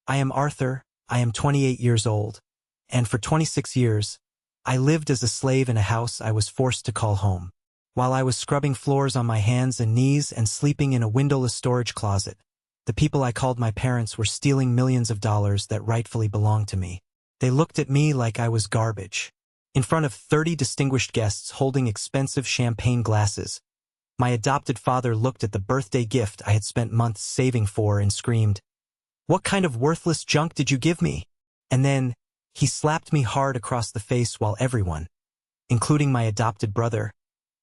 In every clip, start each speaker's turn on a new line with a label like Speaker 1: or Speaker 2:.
Speaker 1: I am Arthur, I am 28 years old, and for 26 years, I lived as a slave in a house I was forced to call home. While I was scrubbing floors on my hands and knees and sleeping in a windowless storage closet, the people I called my parents were stealing millions of dollars that rightfully belonged to me. They looked at me like I was garbage. In front of 30 distinguished guests holding expensive champagne glasses, my adopted father looked at the birthday gift I had spent months saving for and screamed, "What kind of worthless junk did you give me?" And then, he slapped me hard across the face while everyone, including my adopted brother,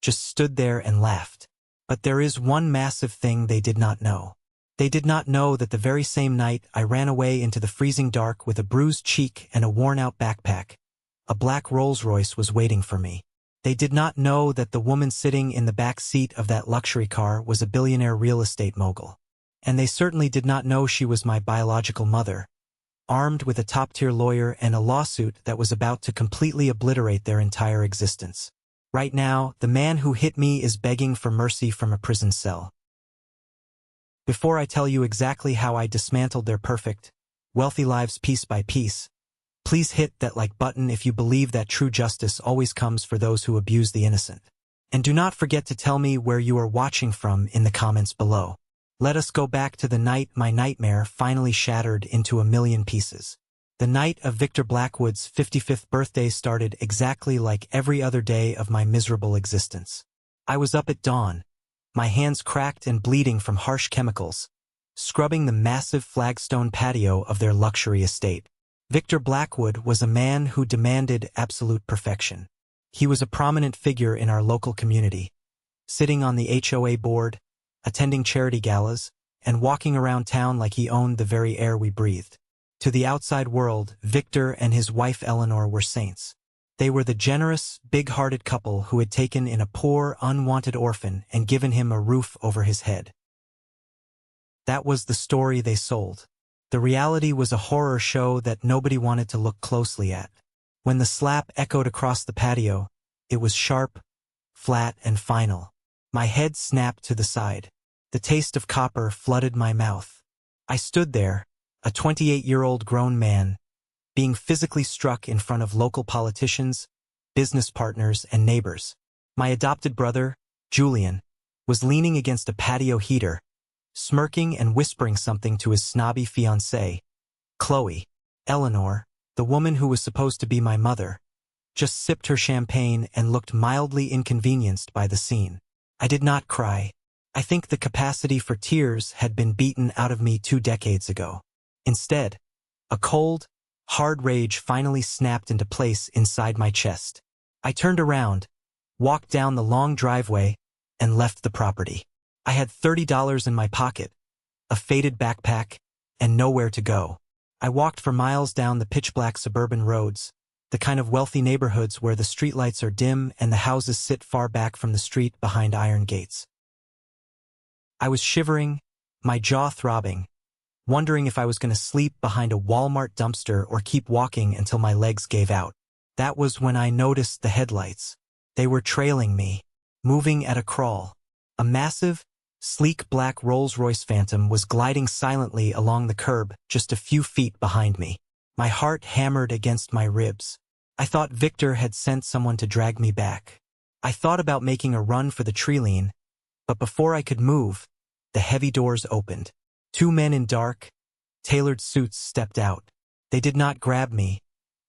Speaker 1: just stood there and laughed. But there is one massive thing they did not know. They did not know that the very same night I ran away into the freezing dark with a bruised cheek and a worn-out backpack, a black Rolls-Royce was waiting for me. They did not know that the woman sitting in the back seat of that luxury car was a billionaire real estate mogul. And they certainly did not know she was my biological mother, armed with a top-tier lawyer and a lawsuit that was about to completely obliterate their entire existence. Right now, the man who hit me is begging for mercy from a prison cell. Before I tell you exactly how I dismantled their perfect, wealthy lives piece by piece, please hit that like button if you believe that true justice always comes for those who abuse the innocent. And do not forget to tell me where you are watching from in the comments below. Let us go back to the night my nightmare finally shattered into a million pieces. The night of Victor Blackwood's 55th birthday started exactly like every other day of my miserable existence. I was up at dawn, my hands cracked and bleeding from harsh chemicals, scrubbing the massive flagstone patio of their luxury estate. Victor Blackwood was a man who demanded absolute perfection. He was a prominent figure in our local community, sitting on the HOA board, attending charity galas, and walking around town like he owned the very air we breathed. To the outside world, Victor and his wife Eleanor were saints. They were the generous, big-hearted couple who had taken in a poor, unwanted orphan and given him a roof over his head. That was the story they sold. The reality was a horror show that nobody wanted to look closely at. When the slap echoed across the patio, it was sharp, flat, and final. My head snapped to the side. The taste of copper flooded my mouth. I stood there, a 28-year-old grown man, being physically struck in front of local politicians, business partners, and neighbors. My adopted brother, Julian, was leaning against a patio heater, smirking and whispering something to his snobby fiancée, Chloe. Eleanor, the woman who was supposed to be my mother, just sipped her champagne and looked mildly inconvenienced by the scene. I did not cry. I think the capacity for tears had been beaten out of me 2 decades ago. Instead, a cold, hard rage finally snapped into place inside my chest. I turned around, walked down the long driveway, and left the property. I had $30 in my pocket, a faded backpack, and nowhere to go. I walked for miles down the pitch-black suburban roads, the kind of wealthy neighborhoods where the streetlights are dim and the houses sit far back from the street behind iron gates. I was shivering, my jaw throbbing, wondering if I was going to sleep behind a Walmart dumpster or keep walking until my legs gave out. That was when I noticed the headlights. They were trailing me, moving at a crawl. A massive, sleek black Rolls-Royce Phantom was gliding silently along the curb just a few feet behind me. My heart hammered against my ribs. I thought Victor had sent someone to drag me back. I thought about making a run for the tree-line, but before I could move, the heavy doors opened. 2 men in dark, tailored suits stepped out. They did not grab me,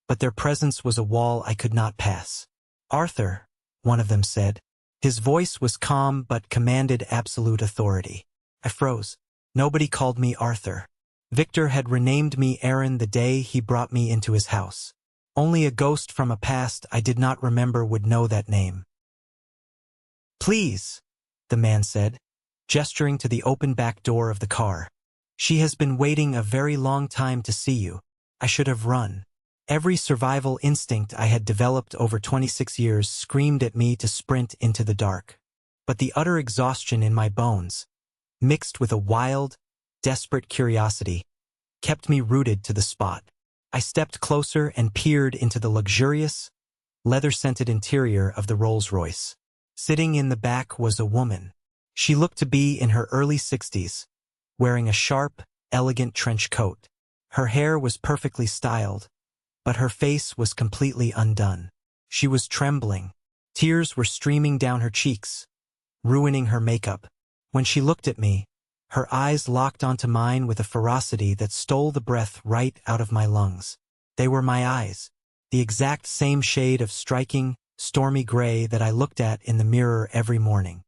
Speaker 1: but their presence was a wall I could not pass. "Arthur," one of them said. His voice was calm but commanded absolute authority. I froze. Nobody called me Arthur. Victor had renamed me Aaron the day he brought me into his house. Only a ghost from a past I did not remember would know that name. "Please," the man said, gesturing to the open back door of the car. "She has been waiting a very long time to see you." I should have run. Every survival instinct I had developed over 26 years screamed at me to sprint into the dark. But the utter exhaustion in my bones, mixed with a wild, desperate curiosity, kept me rooted to the spot. I stepped closer and peered into the luxurious, leather-scented interior of the Rolls-Royce. Sitting in the back was a woman. She looked to be in her early 60s, wearing a sharp, elegant trench coat. Her hair was perfectly styled, but her face was completely undone. She was trembling. Tears were streaming down her cheeks, ruining her makeup. When she looked at me, her eyes locked onto mine with a ferocity that stole the breath right out of my lungs. They were my eyes, the exact same shade of striking, stormy gray that I looked at in the mirror every morning.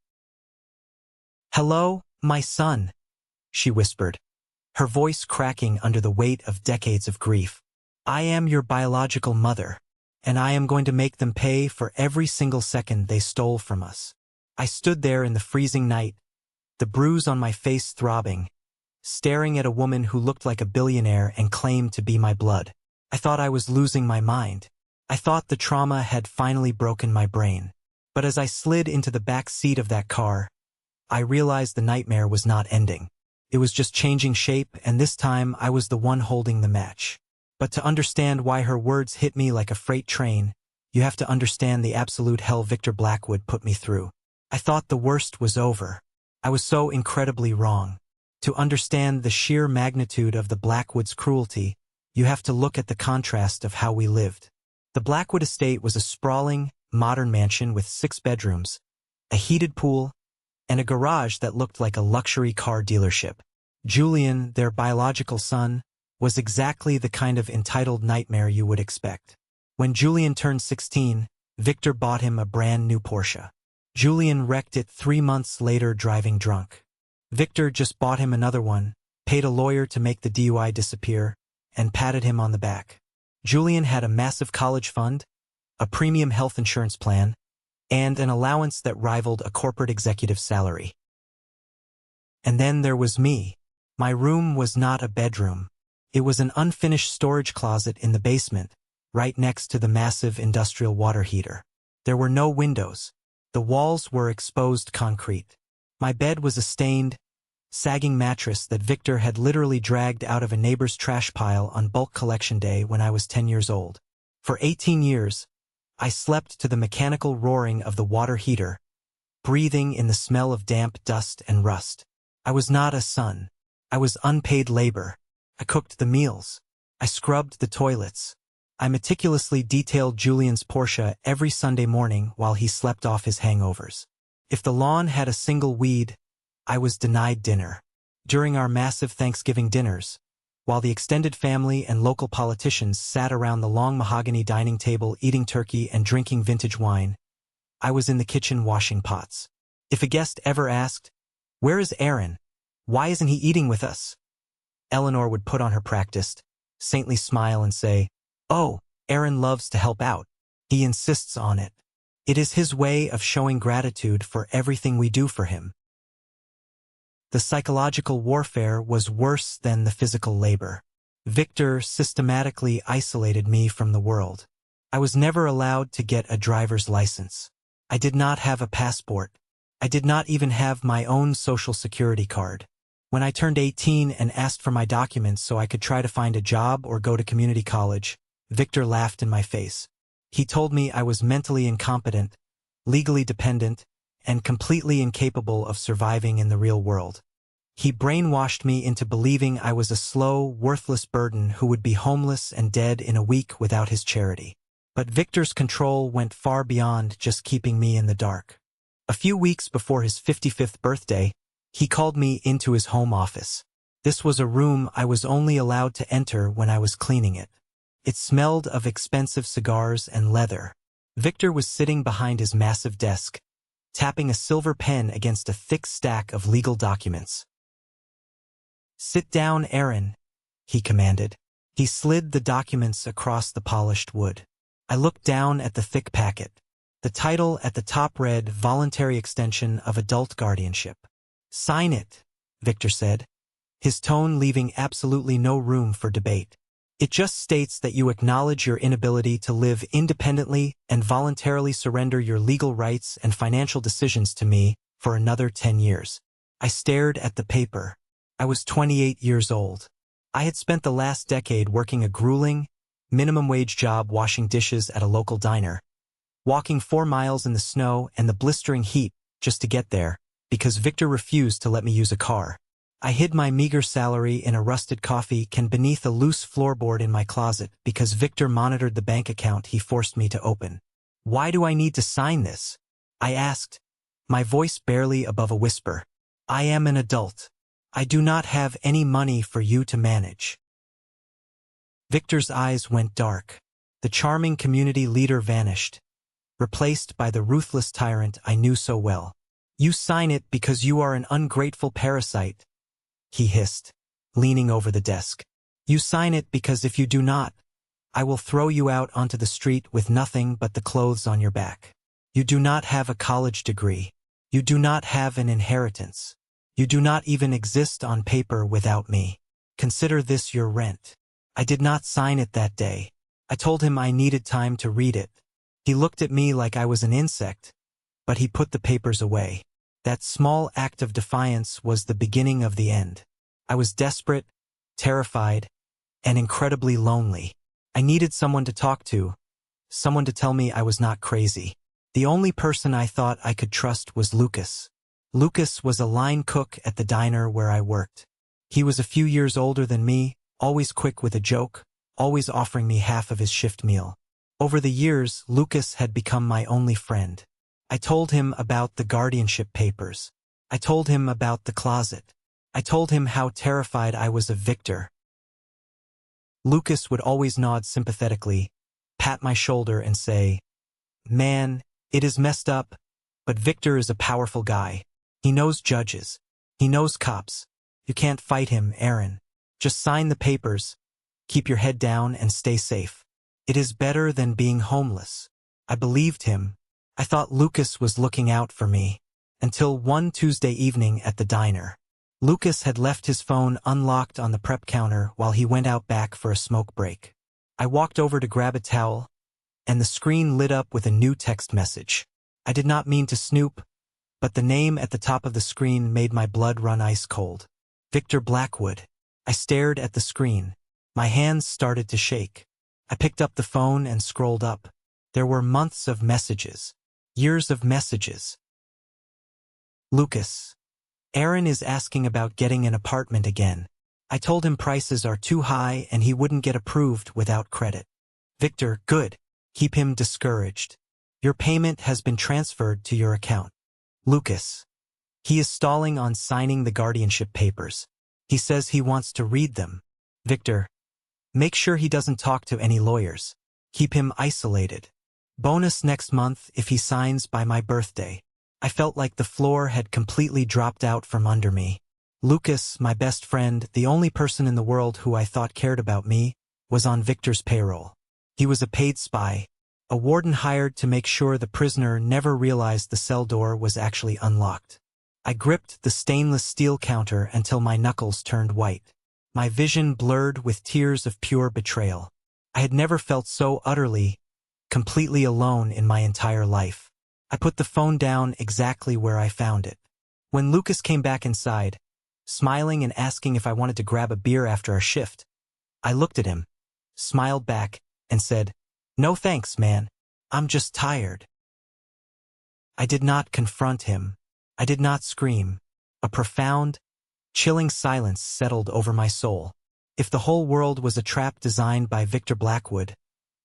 Speaker 1: "Hello, my son," she whispered, her voice cracking under the weight of decades of grief. "I am your biological mother, and I am going to make them pay for every single second they stole from us." I stood there in the freezing night, the bruise on my face throbbing, staring at a woman who looked like a billionaire and claimed to be my blood. I thought I was losing my mind. I thought the trauma had finally broken my brain. But as I slid into the back seat of that car, I realized the nightmare was not ending. It was just changing shape, and this time I was the one holding the match. But to understand why her words hit me like a freight train, you have to understand the absolute hell Victor Blackwood put me through. I thought the worst was over. I was so incredibly wrong. To understand the sheer magnitude of the Blackwoods' cruelty, you have to look at the contrast of how we lived. The Blackwood estate was a sprawling, modern mansion with 6 bedrooms, a heated pool, and a garage that looked like a luxury car dealership. Julian, their biological son, was exactly the kind of entitled nightmare you would expect. When Julian turned 16, Victor bought him a brand new Porsche. Julian wrecked it 3 months later driving drunk. Victor just bought him another one, paid a lawyer to make the DUI disappear, and patted him on the back. Julian had a massive college fund, a premium health insurance plan, and an allowance that rivaled a corporate executive's salary. And then there was me. My room was not a bedroom. It was an unfinished storage closet in the basement, right next to the massive industrial water heater. There were no windows. The walls were exposed concrete. My bed was a stained, sagging mattress that Victor had literally dragged out of a neighbor's trash pile on bulk collection day when I was 10 years old. For 18 years, I slept to the mechanical roaring of the water heater, breathing in the smell of damp dust and rust. I was not a son. I was unpaid labor. I cooked the meals. I scrubbed the toilets. I meticulously detailed Julian's Porsche every Sunday morning while he slept off his hangovers. If the lawn had a single weed, I was denied dinner. During our massive Thanksgiving dinners, while the extended family and local politicians sat around the long mahogany dining table eating turkey and drinking vintage wine, I was in the kitchen washing pots. If a guest ever asked, "Where is Aaron? Why isn't he eating with us?" Eleanor would put on her practiced, saintly smile and say, "Oh, Aaron loves to help out. He insists on it. It is his way of showing gratitude for everything we do for him." The psychological warfare was worse than the physical labor. Victor systematically isolated me from the world. I was never allowed to get a driver's license. I did not have a passport. I did not even have my own social security card. When I turned 18 and asked for my documents so I could try to find a job or go to community college, Victor laughed in my face. He told me I was mentally incompetent, legally dependent, and completely incapable of surviving in the real world. He brainwashed me into believing I was a slow, worthless burden who would be homeless and dead in a week without his charity. But Victor's control went far beyond just keeping me in the dark. A few weeks before his 55th birthday, he called me into his home office. This was a room I was only allowed to enter when I was cleaning it. It smelled of expensive cigars and leather. Victor was sitting behind his massive desk, tapping a silver pen against a thick stack of legal documents. "Sit down, Aaron," he commanded. He slid the documents across the polished wood. I looked down at the thick packet. The title at the top read, "Voluntary Extension of Adult Guardianship." "Sign it," Victor said, his tone leaving absolutely no room for debate. "It just states that you acknowledge your inability to live independently and voluntarily surrender your legal rights and financial decisions to me for another 10 years. I stared at the paper. I was 28 years old. I had spent the last decade working a grueling, minimum-wage job washing dishes at a local diner, walking 4 miles in the snow and the blistering heat just to get there, because Victor refused to let me use a car. I hid my meager salary in a rusted coffee can beneath a loose floorboard in my closet because Victor monitored the bank account he forced me to open. "Why do I need to sign this?" I asked, my voice barely above a whisper. "I am an adult. I do not have any money for you to manage." Victor's eyes went dark. The charming community leader vanished, replaced by the ruthless tyrant I knew so well. "You sign it because you are an ungrateful parasite," he hissed, leaning over the desk. "You sign it because if you do not, I will throw you out onto the street with nothing but the clothes on your back. You do not have a college degree. You do not have an inheritance. You do not even exist on paper without me. Consider this your rent." I did not sign it that day. I told him I needed time to read it. He looked at me like I was an insect, but he put the papers away. That small act of defiance was the beginning of the end. I was desperate, terrified, and incredibly lonely. I needed someone to talk to, someone to tell me I was not crazy. The only person I thought I could trust was Lucas. Lucas was a line cook at the diner where I worked. He was a few years older than me, always quick with a joke, always offering me half of his shift meal. Over the years, Lucas had become my only friend. I told him about the guardianship papers. I told him about the closet. I told him how terrified I was of Victor. Lucas would always nod sympathetically, pat my shoulder and say, "Man, it is messed up, but Victor is a powerful guy. He knows judges. He knows cops. You can't fight him, Aaron. Just sign the papers, keep your head down and stay safe. It is better than being homeless." I believed him. I thought Lucas was looking out for me. Until one Tuesday evening at the diner. Lucas had left his phone unlocked on the prep counter while he went out back for a smoke break. I walked over to grab a towel, and the screen lit up with a new text message. I did not mean to snoop, but the name at the top of the screen made my blood run ice cold. Victor Blackwood. I stared at the screen. My hands started to shake. I picked up the phone and scrolled up. There were months of messages. Years of messages. "Lucas. Aaron is asking about getting an apartment again. I told him prices are too high and he wouldn't get approved without credit. Victor, good. Keep him discouraged. Your payment has been transferred to your account. Lucas. He is stalling on signing the guardianship papers. He says he wants to read them. Victor. Make sure he doesn't talk to any lawyers. Keep him isolated. Bonus next month if he signs by my birthday." I felt like the floor had completely dropped out from under me. Lucas, my best friend, the only person in the world who I thought cared about me, was on Victor's payroll. He was a paid spy, a warden hired to make sure the prisoner never realized the cell door was actually unlocked. I gripped the stainless steel counter until my knuckles turned white. My vision blurred with tears of pure betrayal. I had never felt so utterly, completely alone in my entire life. I put the phone down exactly where I found it. When Lucas came back inside, smiling and asking if I wanted to grab a beer after our shift, I looked at him, smiled back, and said, "No thanks, man. I'm just tired." I did not confront him. I did not scream. A profound, chilling silence settled over my soul. If the whole world was a trap designed by Victor Blackwood,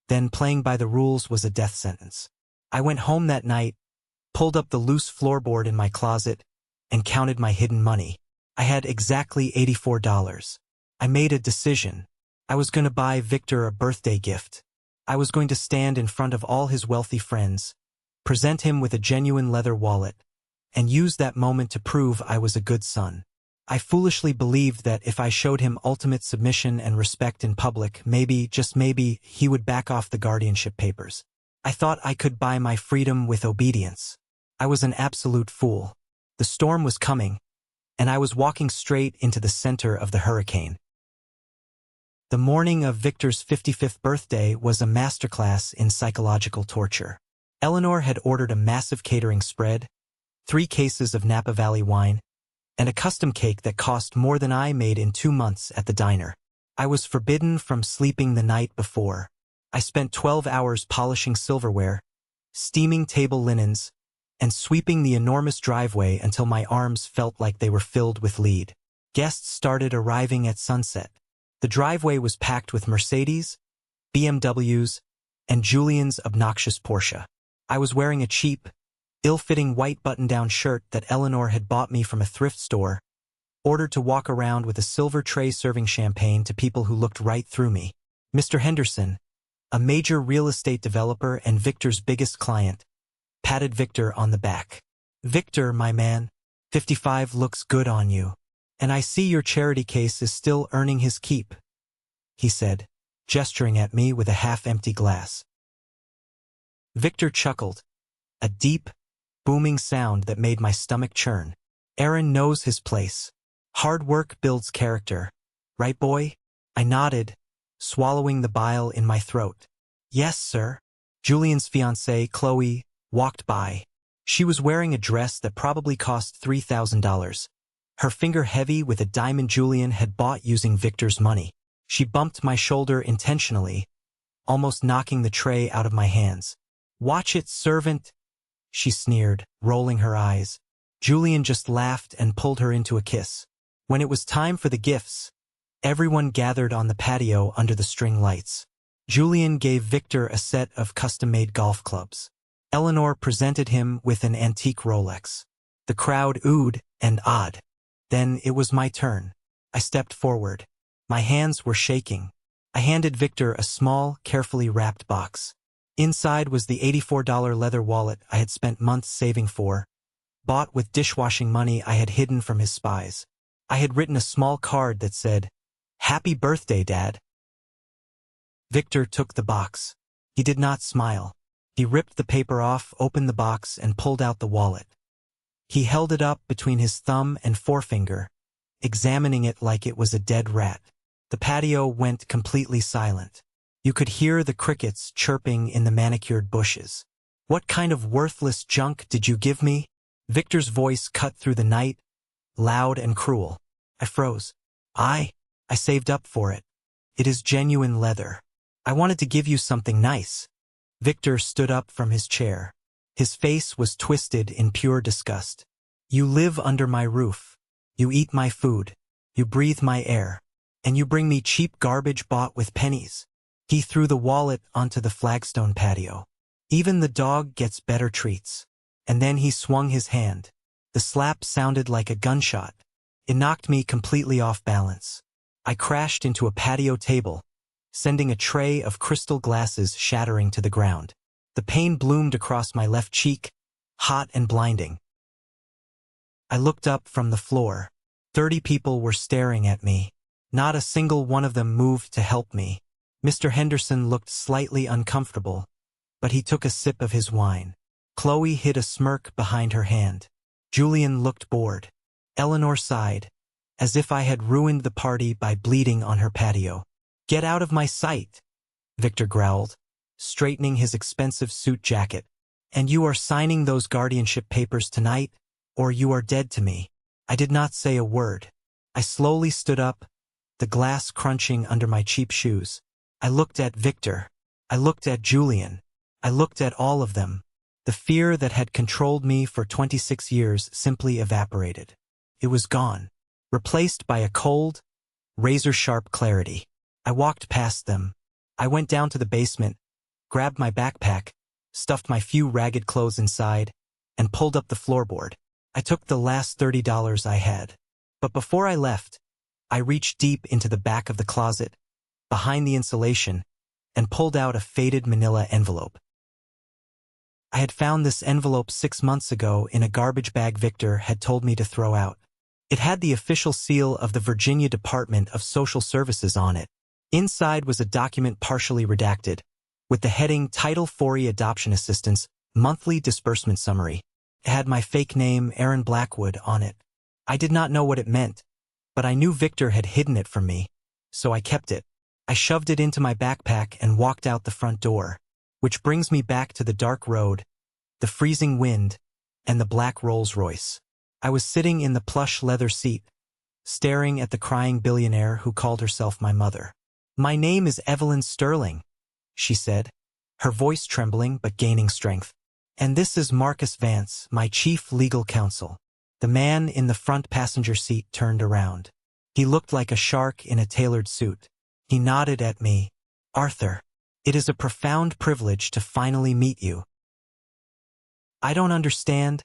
Speaker 1: then playing by the rules was a death sentence. I went home that night, pulled up the loose floorboard in my closet, and counted my hidden money. I had exactly $84. I made a decision. I was going to buy Victor a birthday gift. I was going to stand in front of all his wealthy friends, present him with a genuine leather wallet, and use that moment to prove I was a good son. I foolishly believed that if I showed him ultimate submission and respect in public, maybe, just maybe, he would back off the guardianship papers. I thought I could buy my freedom with obedience. I was an absolute fool. The storm was coming, and I was walking straight into the center of the hurricane. The morning of Victor's 55th birthday was a masterclass in psychological torture. Eleanor had ordered a massive catering spread, 3 cases of Napa Valley wine, and a custom cake that cost more than I made in 2 months at the diner. I was forbidden from sleeping the night before. I spent 12 hours polishing silverware, steaming table linens, and sweeping the enormous driveway until my arms felt like they were filled with lead. Guests started arriving at sunset. The driveway was packed with Mercedes, BMWs, and Julian's obnoxious Porsche. I was wearing a cheap, ill-fitting white button-down shirt that Eleanor had bought me from a thrift store, ordered to walk around with a silver tray serving champagne to people who looked right through me. Mr. Henderson, a major real estate developer and Victor's biggest client, patted Victor on the back. "Victor, my man, 55 looks good on you. And I see your charity case is still earning his keep," he said, gesturing at me with a half-empty glass. Victor chuckled, a deep, booming sound that made my stomach churn. "Aaron knows his place. Hard work builds character. Right, boy?" I nodded, swallowing the bile in my throat. "Yes, sir." Julian's fiancée, Chloe, walked by. She was wearing a dress that probably cost $3,000. Her finger heavy with a diamond Julian had bought using Victor's money. She bumped my shoulder intentionally, almost knocking the tray out of my hands. "Watch it, servant," she sneered, rolling her eyes. Julian just laughed and pulled her into a kiss. When it was time for the gifts, everyone gathered on the patio under the string lights. Julian gave Victor a set of custom-made golf clubs. Eleanor presented him with an antique Rolex. The crowd oohed and awed. Then it was my turn. I stepped forward. My hands were shaking. I handed Victor a small, carefully wrapped box. Inside was the $84 leather wallet I had spent months saving for, bought with dishwashing money I had hidden from his spies. I had written a small card that said, "Happy birthday, Dad." Victor took the box. He did not smile. He ripped the paper off, opened the box, and pulled out the wallet. He held it up between his thumb and forefinger, examining it like it was a dead rat. The patio went completely silent. You could hear the crickets chirping in the manicured bushes. "What kind of worthless junk did you give me?" Victor's voice cut through the night, loud and cruel. I froze. I saved up for it. It is genuine leather. I wanted to give you something nice." Victor stood up from his chair. His face was twisted in pure disgust. "You live under my roof. You eat my food. You breathe my air. And you bring me cheap garbage bought with pennies." He threw the wallet onto the flagstone patio. "Even the dog gets better treats." And then he swung his hand. The slap sounded like a gunshot. It knocked me completely off balance. I crashed into a patio table, sending a tray of crystal glasses shattering to the ground. The pain bloomed across my left cheek, hot and blinding. I looked up from the floor. 30 people were staring at me. Not a single one of them moved to help me. Mr. Henderson looked slightly uncomfortable, but he took a sip of his wine. Chloe hid a smirk behind her hand. Julian looked bored. Eleanor sighed, as if I had ruined the party by bleeding on her patio. "Get out of my sight," Victor growled, straightening his expensive suit jacket. "And you are signing those guardianship papers tonight, or you are dead to me." I did not say a word. I slowly stood up, the glass crunching under my cheap shoes. I looked at Victor. I looked at Julian. I looked at all of them. The fear that had controlled me for 26 years simply evaporated. It was gone, replaced by a cold, razor-sharp clarity. I walked past them. I went down to the basement, grabbed my backpack, stuffed my few ragged clothes inside, and pulled up the floorboard. I took the last $30 I had. But before I left, I reached deep into the back of the closet, behind the insulation, and pulled out a faded manila envelope. I had found this envelope 6 months ago in a garbage bag Victor had told me to throw out. It had the official seal of the Virginia Department of Social Services on it. Inside was a document partially redacted, with the heading Title IV Adoption Assistance Monthly Disbursement Summary. It had my fake name, Aaron Blackwood, on it. I did not know what it meant, but I knew Victor had hidden it from me, so I kept it. I shoved it into my backpack and walked out the front door, which brings me back to the dark road, the freezing wind, and the black Rolls-Royce. I was sitting in the plush leather seat, staring at the crying billionaire who called herself my mother. "My name is Evelyn Sterling," she said, her voice trembling but gaining strength. "And this is Marcus Vance, my chief legal counsel." The man in the front passenger seat turned around. He looked like a shark in a tailored suit. He nodded at me. "Arthur, it is a profound privilege to finally meet you." "I don't understand,"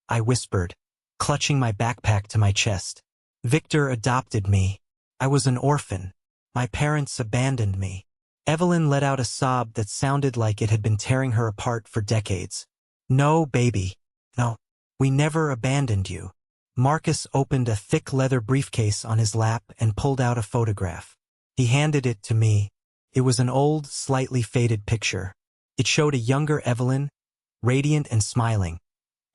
Speaker 1: I whispered, clutching my backpack to my chest. "Victor adopted me. I was an orphan. My parents abandoned me." Evelyn let out a sob that sounded like it had been tearing her apart for decades. "No, baby. No. We never abandoned you." Marcus opened a thick leather briefcase on his lap and pulled out a photograph. He handed it to me. It was an old, slightly faded picture. It showed a younger Evelyn, radiant and smiling,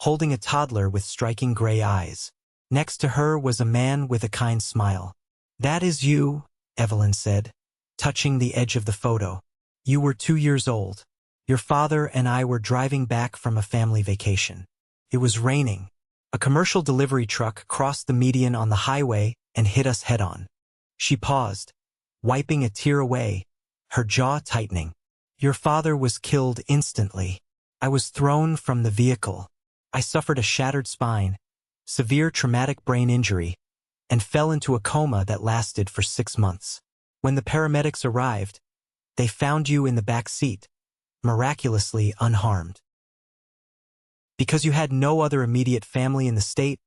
Speaker 1: holding a toddler with striking gray eyes. Next to her was a man with a kind smile. "That is you," Evelyn said, touching the edge of the photo. "You were 2 years old. Your father and I were driving back from a family vacation. It was raining. A commercial delivery truck crossed the median on the highway and hit us head-on." She paused, wiping a tear away, her jaw tightening. "Your father was killed instantly. I was thrown from the vehicle. I suffered a shattered spine, severe traumatic brain injury, and fell into a coma that lasted for 6 months. When the paramedics arrived, they found you in the back seat, miraculously unharmed. Because you had no other immediate family in the state,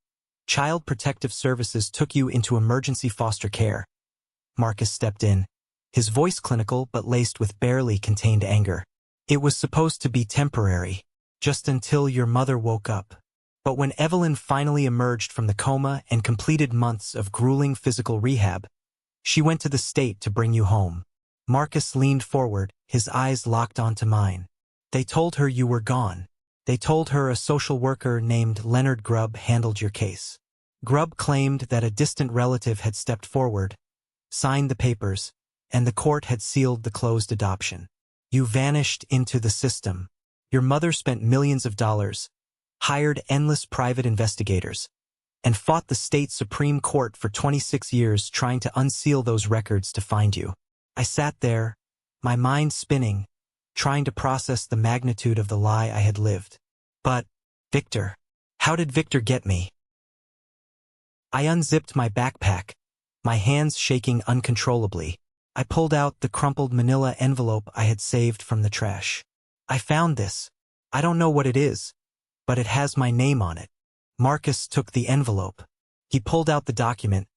Speaker 1: Child Protective Services took you into emergency foster care." Marcus stepped in, his voice clinical but laced with barely contained anger. "It was supposed to be temporary, just until your mother woke up. But when Evelyn finally emerged from the coma and completed months of grueling physical rehab, she went to the state to bring you home." Marcus leaned forward, his eyes locked onto mine. "They told her you were gone. They told her a social worker named Leonard Grubb handled your case. Grubb claimed that a distant relative had stepped forward, signed the papers, and the court had sealed the closed adoption. You vanished into the system. Your mother spent millions of dollars, hired endless private investigators, and fought the state Supreme Court for 26 years trying to unseal those records to find you. I sat there, my mind spinning, trying to process the magnitude of the lie I had lived. But, Victor, how did Victor get me?" I unzipped my backpack, my hands shaking uncontrollably. I pulled out the crumpled manila envelope I had saved from the trash. "I found this. I don't know what it is, but it has my name on it." Marcus took the envelope. He pulled out the document,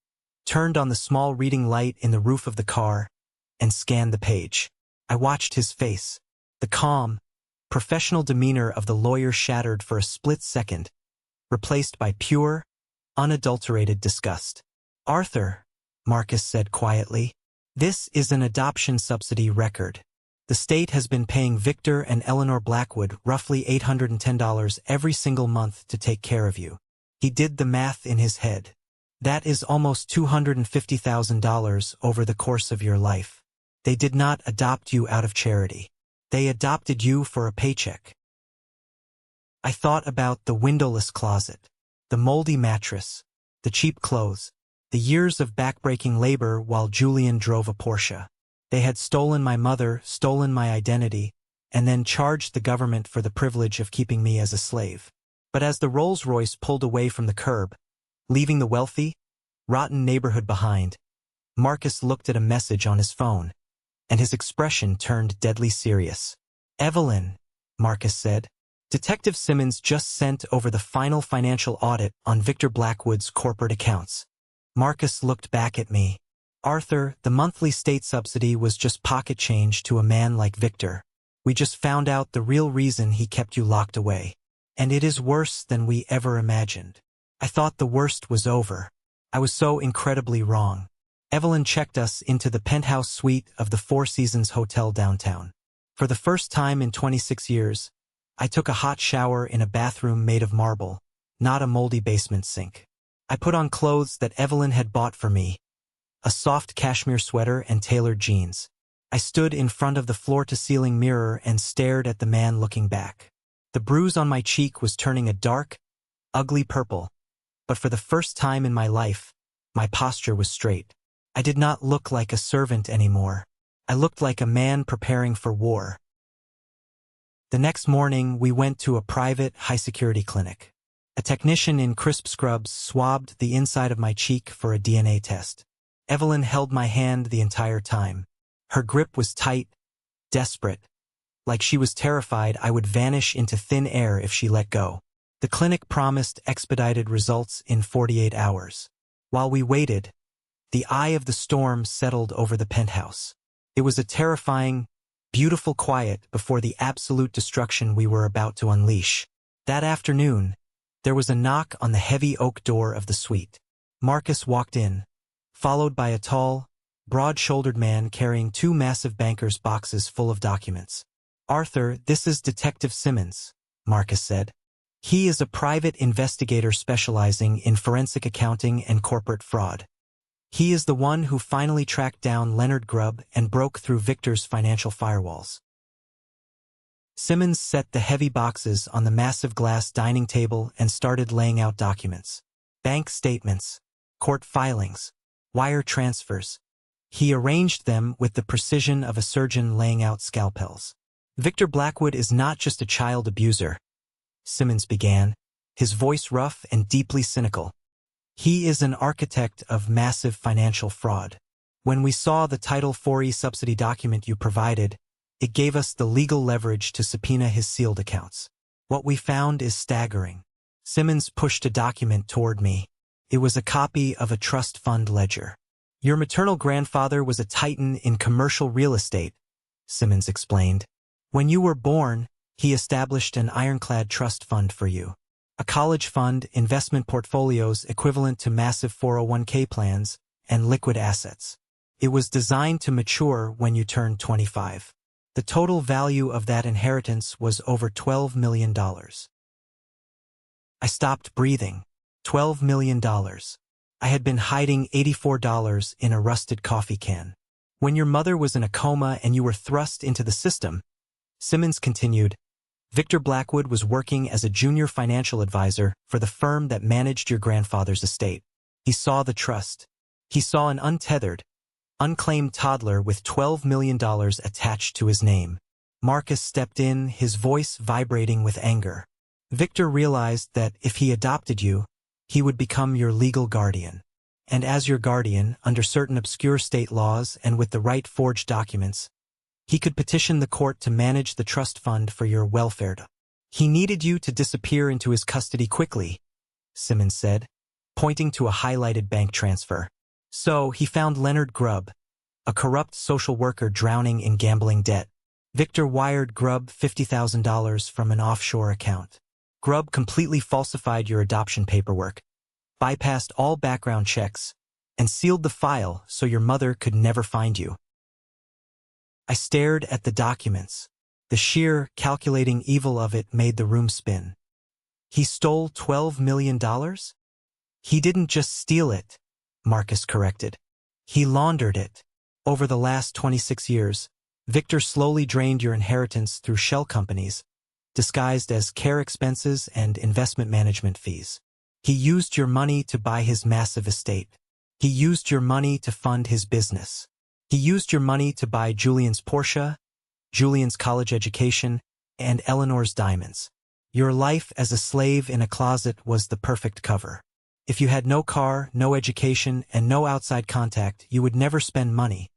Speaker 1: turned on the small reading light in the roof of the car, and scanned the page. I watched his face. The calm, professional demeanor of the lawyer shattered for a split second, replaced by pure, unadulterated disgust. "Arthur," Marcus said quietly, "this is an adoption subsidy record. The state has been paying Victor and Eleanor Blackwood roughly $810 every single month to take care of you." He did the math in his head. "That is almost $250,000 over the course of your life. They did not adopt you out of charity. They adopted you for a paycheck." I thought about the windowless closet, the moldy mattress, the cheap clothes, the years of backbreaking labor while Julian drove a Porsche. They had stolen my mother, stolen my identity, and then charged the government for the privilege of keeping me as a slave. But as the Rolls-Royce pulled away from the curb, leaving the wealthy, rotten neighborhood behind, Marcus looked at a message on his phone, and his expression turned deadly serious. "Evelyn," Marcus said, "Detective Simmons just sent over the final financial audit on Victor Blackwood's corporate accounts." Marcus looked back at me. "Arthur, the monthly state subsidy was just pocket change to a man like Victor. We just found out the real reason he kept you locked away. And it is worse than we ever imagined. I thought the worst was over. I was so incredibly wrong." Evelyn checked us into the penthouse suite of the Four Seasons Hotel downtown. For the first time in 26 years, I took a hot shower in a bathroom made of marble, not a moldy basement sink. I put on clothes that Evelyn had bought for me, a soft cashmere sweater and tailored jeans. I stood in front of the floor-to-ceiling mirror and stared at the man looking back. The bruise on my cheek was turning a dark, ugly purple, but for the first time in my life, my posture was straight. I did not look like a servant anymore. I looked like a man preparing for war. The next morning, we went to a private, high-security clinic. A technician in crisp scrubs swabbed the inside of my cheek for a DNA test. Evelyn held my hand the entire time. Her grip was tight, desperate, like she was terrified I would vanish into thin air if she let go. The clinic promised expedited results in 48 hours. While we waited, the eye of the storm settled over the penthouse. It was a terrifying, beautiful quiet before the absolute destruction we were about to unleash. That afternoon, there was a knock on the heavy oak door of the suite. Marcus walked in, followed by a tall, broad-shouldered man carrying two massive banker's boxes full of documents. "Arthur, this is Detective Simmons," Marcus said. "He is a private investigator specializing in forensic accounting and corporate fraud. He is the one who finally tracked down Leonard Grubb and broke through Victor's financial firewalls." Simmons set the heavy boxes on the massive glass dining table and started laying out documents. Bank statements, court filings, wire transfers. He arranged them with the precision of a surgeon laying out scalpels. "Victor Blackwood is not just a child abuser," Simmons began, his voice rough and deeply cynical. "He is an architect of massive financial fraud. When we saw the Title IV subsidy document you provided, it gave us the legal leverage to subpoena his sealed accounts. What we found is staggering." Simmons pushed a document toward me. It was a copy of a trust fund ledger. "Your maternal grandfather was a titan in commercial real estate," Simmons explained. "When you were born, he established an ironclad trust fund for you. A college fund, investment portfolios equivalent to massive 401k plans, and liquid assets. It was designed to mature when you turned 25. The total value of that inheritance was over $12 million. I stopped breathing. $12 million. I had been hiding $84 in a rusted coffee can. When your mother was in a coma and you were thrust into the system, Simmons continued, Victor Blackwood was working as a junior financial advisor for the firm that managed your grandfather's estate. He saw the trust. He saw an untethered, unclaimed toddler with $12 million attached to his name. Marcus stepped in, his voice vibrating with anger. Victor realized that if he adopted you, he would become your legal guardian. And as your guardian, under certain obscure state laws and with the right forged documents, he could petition the court to manage the trust fund for your welfare. He needed you to disappear into his custody quickly, Simmons said, pointing to a highlighted bank transfer. So he found Leonard Grubb, a corrupt social worker drowning in gambling debt. Victor wired Grubb $50,000 from an offshore account. Grubb completely falsified your adoption paperwork, bypassed all background checks, and sealed the file so your mother could never find you. I stared at the documents. The sheer, calculating evil of it made the room spin. He stole $12 million? He didn't just steal it, Marcus corrected. He laundered it. Over the last 26 years, Victor slowly drained your inheritance through shell companies, disguised as care expenses and investment management fees. He used your money to buy his massive estate. He used your money to fund his business. He used your money to buy Julian's Porsche, Julian's college education, and Eleanor's diamonds. Your life as a slave in a closet was the perfect cover. If you had no car, no education, and no outside contact, you would never spend money,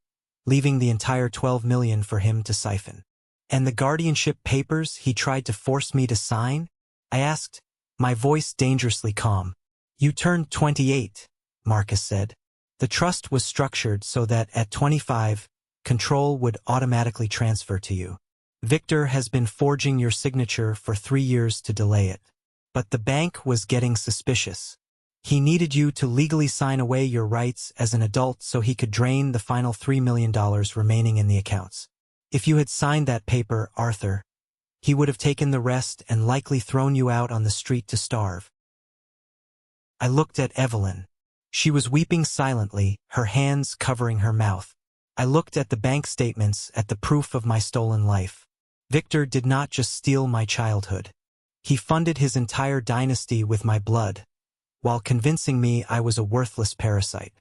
Speaker 1: leaving the entire $12 million for him to siphon. And the guardianship papers he tried to force me to sign? I asked, my voice dangerously calm. You turned 28, Marcus said. The trust was structured so that at 25, control would automatically transfer to you. Victor has been forging your signature for 3 years to delay it. But the bank was getting suspicious. He needed you to legally sign away your rights as an adult so he could drain the final $3 million remaining in the accounts. If you had signed that paper, Arthur, he would have taken the rest and likely thrown you out on the street to starve. I looked at Evelyn. She was weeping silently, her hands covering her mouth. I looked at the bank statements, at the proof of my stolen life. Victor did not just steal my childhood. He funded his entire dynasty with my blood, while convincing me I was a worthless parasite.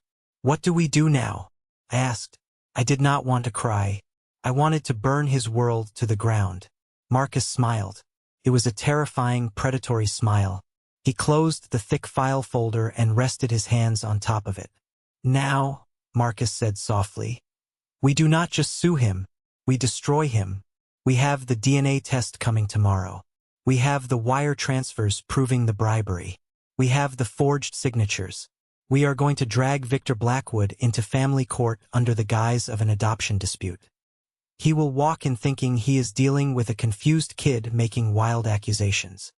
Speaker 1: What do we do now? I asked. I did not want to cry. I wanted to burn his world to the ground. Marcus smiled. It was a terrifying, predatory smile. He closed the thick file folder and rested his hands on top of it. Now, Marcus said softly, we do not just sue him, we destroy him. We have the DNA test coming tomorrow. We have the wire transfers proving the bribery. We have the forged signatures. We are going to drag Victor Blackwood into family court under the guise of an adoption dispute. He will walk in thinking he is dealing with a confused kid making wild accusations.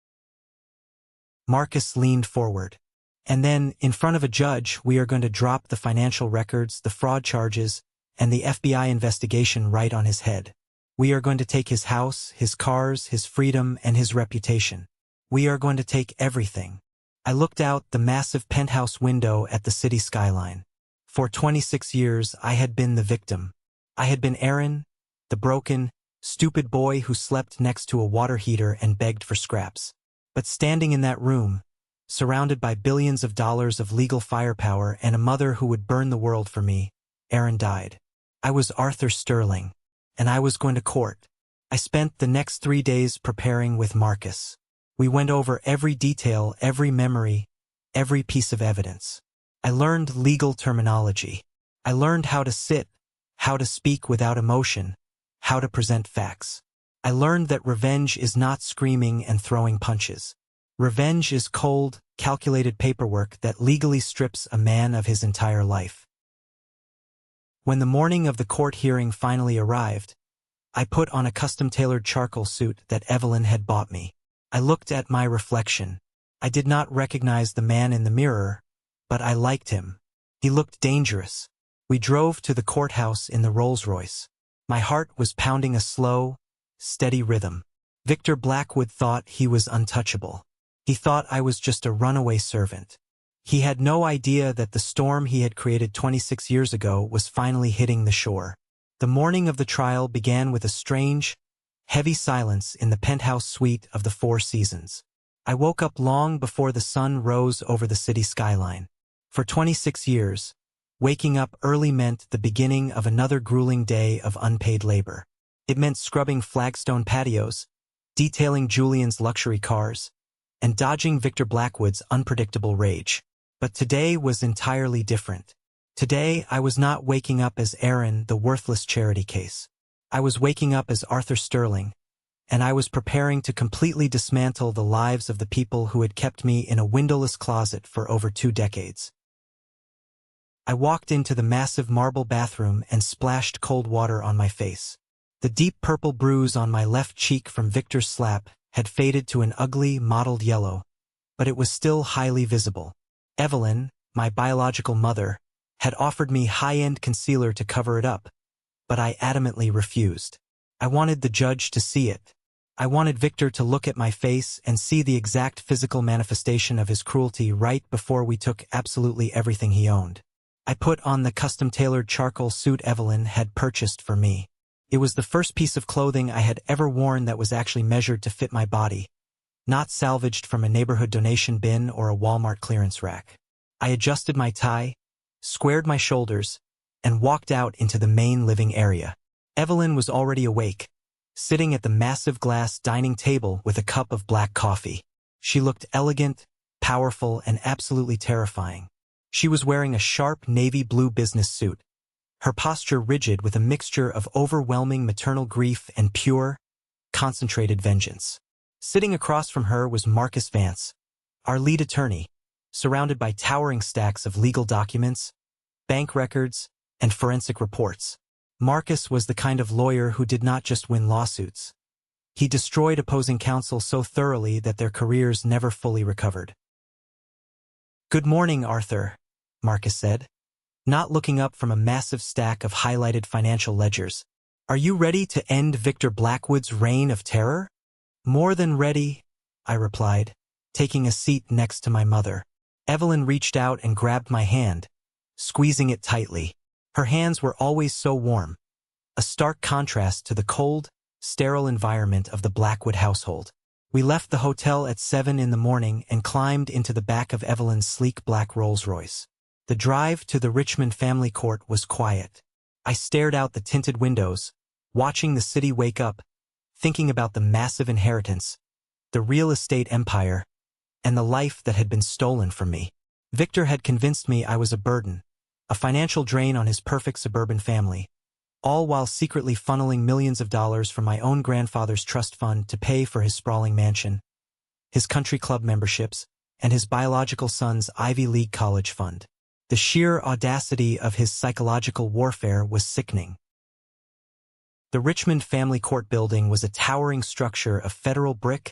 Speaker 1: Marcus leaned forward. And then, in front of a judge, we are going to drop the financial records, the fraud charges, and the FBI investigation right on his head. We are going to take his house, his cars, his freedom, and his reputation. We are going to take everything. I looked out the massive penthouse window at the city skyline. For 26 years, I had been the victim. I had been Aaron, the broken, stupid boy who slept next to a water heater and begged for scraps. But standing in that room, surrounded by billions of dollars of legal firepower and a mother who would burn the world for me, Aaron died. I was Arthur Sterling, and I was going to court. I spent the next 3 days preparing with Marcus. We went over every detail, every memory, every piece of evidence. I learned legal terminology. I learned how to sit, how to speak without emotion, how to present facts. I learned that revenge is not screaming and throwing punches. Revenge is cold, calculated paperwork that legally strips a man of his entire life. When the morning of the court hearing finally arrived, I put on a custom-tailored charcoal suit that Evelyn had bought me. I looked at my reflection. I did not recognize the man in the mirror, but I liked him. He looked dangerous. We drove to the courthouse in the Rolls-Royce. My heart was pounding a slow, steady rhythm. Victor Blackwood thought he was untouchable. He thought I was just a runaway servant. He had no idea that the storm he had created 26 years ago was finally hitting the shore. The morning of the trial began with a strange, heavy silence in the penthouse suite of the Four Seasons. I woke up long before the sun rose over the city skyline. For 26 years, waking up early meant the beginning of another grueling day of unpaid labor. It meant scrubbing flagstone patios, detailing Julian's luxury cars, and dodging Victor Blackwood's unpredictable rage. But today was entirely different. Today, I was not waking up as Aaron, the worthless charity case. I was waking up as Arthur Sterling, and I was preparing to completely dismantle the lives of the people who had kept me in a windowless closet for over 2 decades. I walked into the massive marble bathroom and splashed cold water on my face. The deep purple bruise on my left cheek from Victor's slap had faded to an ugly, mottled yellow, but it was still highly visible. Evelyn, my biological mother, had offered me high-end concealer to cover it up, but I adamantly refused. I wanted the judge to see it. I wanted Victor to look at my face and see the exact physical manifestation of his cruelty right before we took absolutely everything he owned. I put on the custom-tailored charcoal suit Evelyn had purchased for me. It was the first piece of clothing I had ever worn that was actually measured to fit my body, not salvaged from a neighborhood donation bin or a Walmart clearance rack. I adjusted my tie, squared my shoulders, and walked out into the main living area. Evelyn was already awake, sitting at the massive glass dining table with a cup of black coffee. She looked elegant, powerful, and absolutely terrifying. She was wearing a sharp navy blue business suit, her posture rigid with a mixture of overwhelming maternal grief and pure, concentrated vengeance. Sitting across from her was Marcus Vance, our lead attorney, surrounded by towering stacks of legal documents, bank records, and forensic reports. Marcus was the kind of lawyer who did not just win lawsuits. He destroyed opposing counsel so thoroughly that their careers never fully recovered. "Good morning, Arthur," Marcus said, not looking up from a massive stack of highlighted financial ledgers. "Are you ready to end Victor Blackwood's reign of terror?" "More than ready," I replied, taking a seat next to my mother. Evelyn reached out and grabbed my hand, squeezing it tightly. Her hands were always so warm, a stark contrast to the cold, sterile environment of the Blackwood household. We left the hotel at 7 in the morning and climbed into the back of Evelyn's sleek black Rolls-Royce. The drive to the Richmond family court was quiet. I stared out the tinted windows, watching the city wake up, thinking about the massive inheritance, the real estate empire, and the life that had been stolen from me. Victor had convinced me I was a burden, a financial drain on his perfect suburban family, all while secretly funneling millions of dollars from my own grandfather's trust fund to pay for his sprawling mansion, his country club memberships, and his biological son's Ivy League college fund. The sheer audacity of his psychological warfare was sickening. The Richmond family court building was a towering structure of federal brick,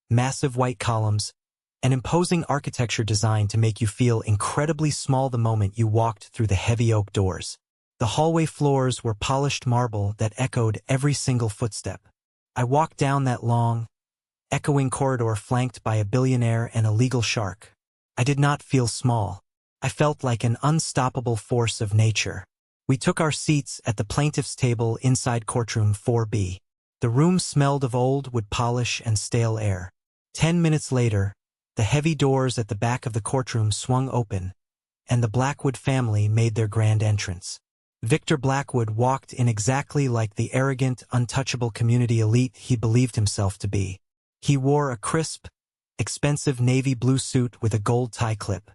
Speaker 1: massive white columns, and imposing architecture designed to make you feel incredibly small the moment you walked through the heavy oak doors. The hallway floors were polished marble that echoed every single footstep. I walked down that long, echoing corridor flanked by a billionaire and a legal shark. I did not feel small. I felt like an unstoppable force of nature. We took our seats at the plaintiff's table inside courtroom 4B. The room smelled of old wood polish and stale air. 10 minutes later, the heavy doors at the back of the courtroom swung open, and the Blackwood family made their grand entrance. Victor Blackwood walked in exactly like the arrogant, untouchable community elite he believed himself to be. He wore a crisp, expensive navy blue suit with a gold tie clip.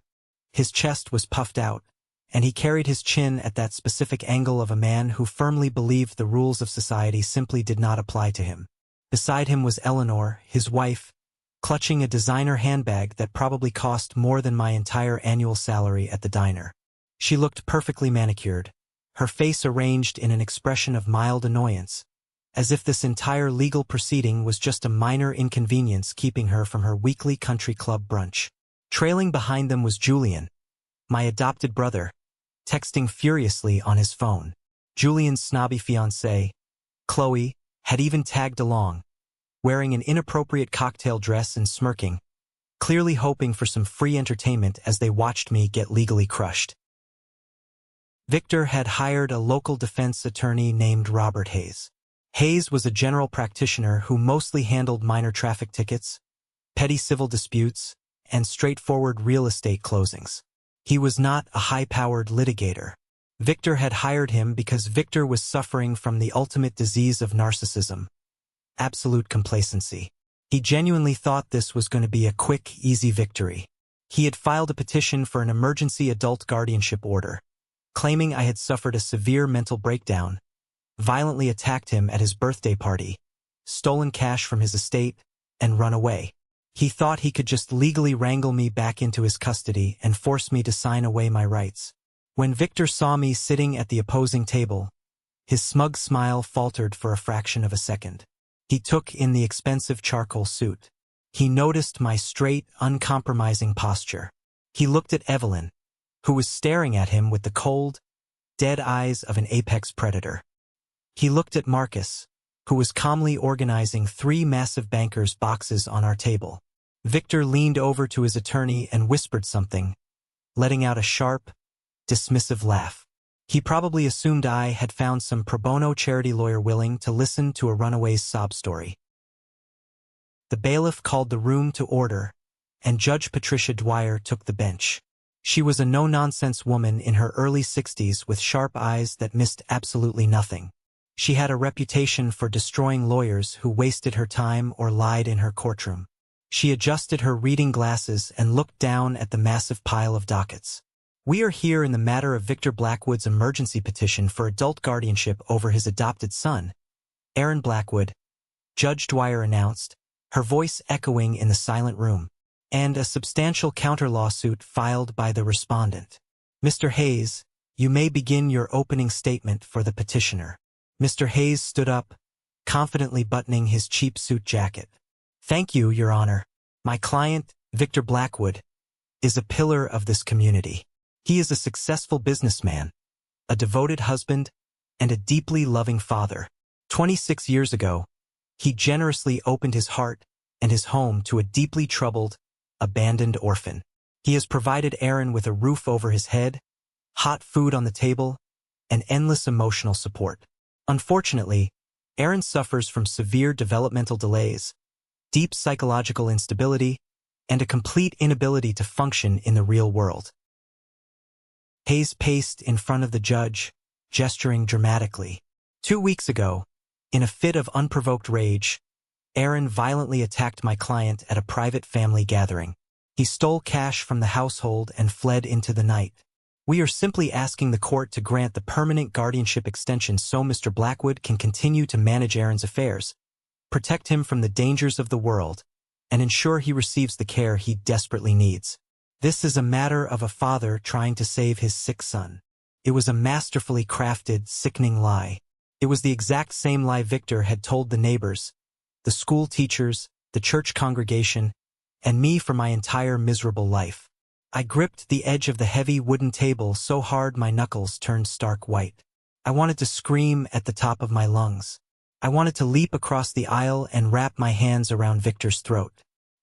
Speaker 1: His chest was puffed out, and he carried his chin at that specific angle of a man who firmly believed the rules of society simply did not apply to him. Beside him was Eleanor, his wife, clutching a designer handbag that probably cost more than my entire annual salary at the diner. She looked perfectly manicured, her face arranged in an expression of mild annoyance, as if this entire legal proceeding was just a minor inconvenience keeping her from her weekly country club brunch. Trailing behind them was Julian, my adopted brother, texting furiously on his phone. Julian's snobby fiancée, Chloe, had even tagged along, wearing an inappropriate cocktail dress and smirking, clearly hoping for some free entertainment as they watched me get legally crushed. Victor had hired a local defense attorney named Robert Hayes. Hayes was a general practitioner who mostly handled minor traffic tickets, petty civil disputes, and straightforward real estate closings. He was not a high-powered litigator. Victor had hired him because Victor was suffering from the ultimate disease of narcissism, absolute complacency. He genuinely thought this was going to be a quick, easy victory. He had filed a petition for an emergency adult guardianship order, claiming I had suffered a severe mental breakdown, violently attacked him at his birthday party, stolen cash from his estate, and run away. He thought he could just legally wrangle me back into his custody and force me to sign away my rights. When Victor saw me sitting at the opposing table, his smug smile faltered for a fraction of a second. He took in the expensive charcoal suit. He noticed my straight, uncompromising posture. He looked at Evelyn, who was staring at him with the cold, dead eyes of an apex predator. He looked at Marcus, who was calmly organizing 3 massive bankers' boxes on our table. Victor leaned over to his attorney and whispered something, letting out a sharp, dismissive laugh. He probably assumed I had found some pro bono charity lawyer willing to listen to a runaway's sob story. The bailiff called the room to order, and Judge Patricia Dwyer took the bench. She was a no-nonsense woman in her early 60s with sharp eyes that missed absolutely nothing. She had a reputation for destroying lawyers who wasted her time or lied in her courtroom. She adjusted her reading glasses and looked down at the massive pile of dockets. "We are here in the matter of Victor Blackwood's emergency petition for adult guardianship over his adopted son, Aaron Blackwood," Judge Dwyer announced, her voice echoing in the silent room, "and a substantial counter-lawsuit filed by the respondent. Mr. Hayes, you may begin your opening statement for the petitioner." Mr. Hayes stood up, confidently buttoning his cheap suit jacket. "Thank you, Your Honor. My client, Victor Blackwood, is a pillar of this community. He is a successful businessman, a devoted husband, and a deeply loving father. 26 years ago, he generously opened his heart and his home to a deeply troubled, abandoned orphan. He has provided Aaron with a roof over his head, hot food on the table, and endless emotional support. Unfortunately, Aaron suffers from severe developmental delays, deep psychological instability, and a complete inability to function in the real world." Hayes paced in front of the judge, gesturing dramatically. 2 weeks ago, in a fit of unprovoked rage, Aaron violently attacked my client at a private family gathering. He stole cash from the household and fled into the night. We are simply asking the court to grant the permanent guardianship extension so Mr. Blackwood can continue to manage Aaron's affairs, protect him from the dangers of the world, and ensure he receives the care he desperately needs. This is a matter of a father trying to save his sick son. It was a masterfully crafted, sickening lie. It was the exact same lie Victor had told the neighbors, the school teachers, the church congregation, and me for my entire miserable life. I gripped the edge of the heavy wooden table so hard my knuckles turned stark white. I wanted to scream at the top of my lungs. I wanted to leap across the aisle and wrap my hands around Victor's throat.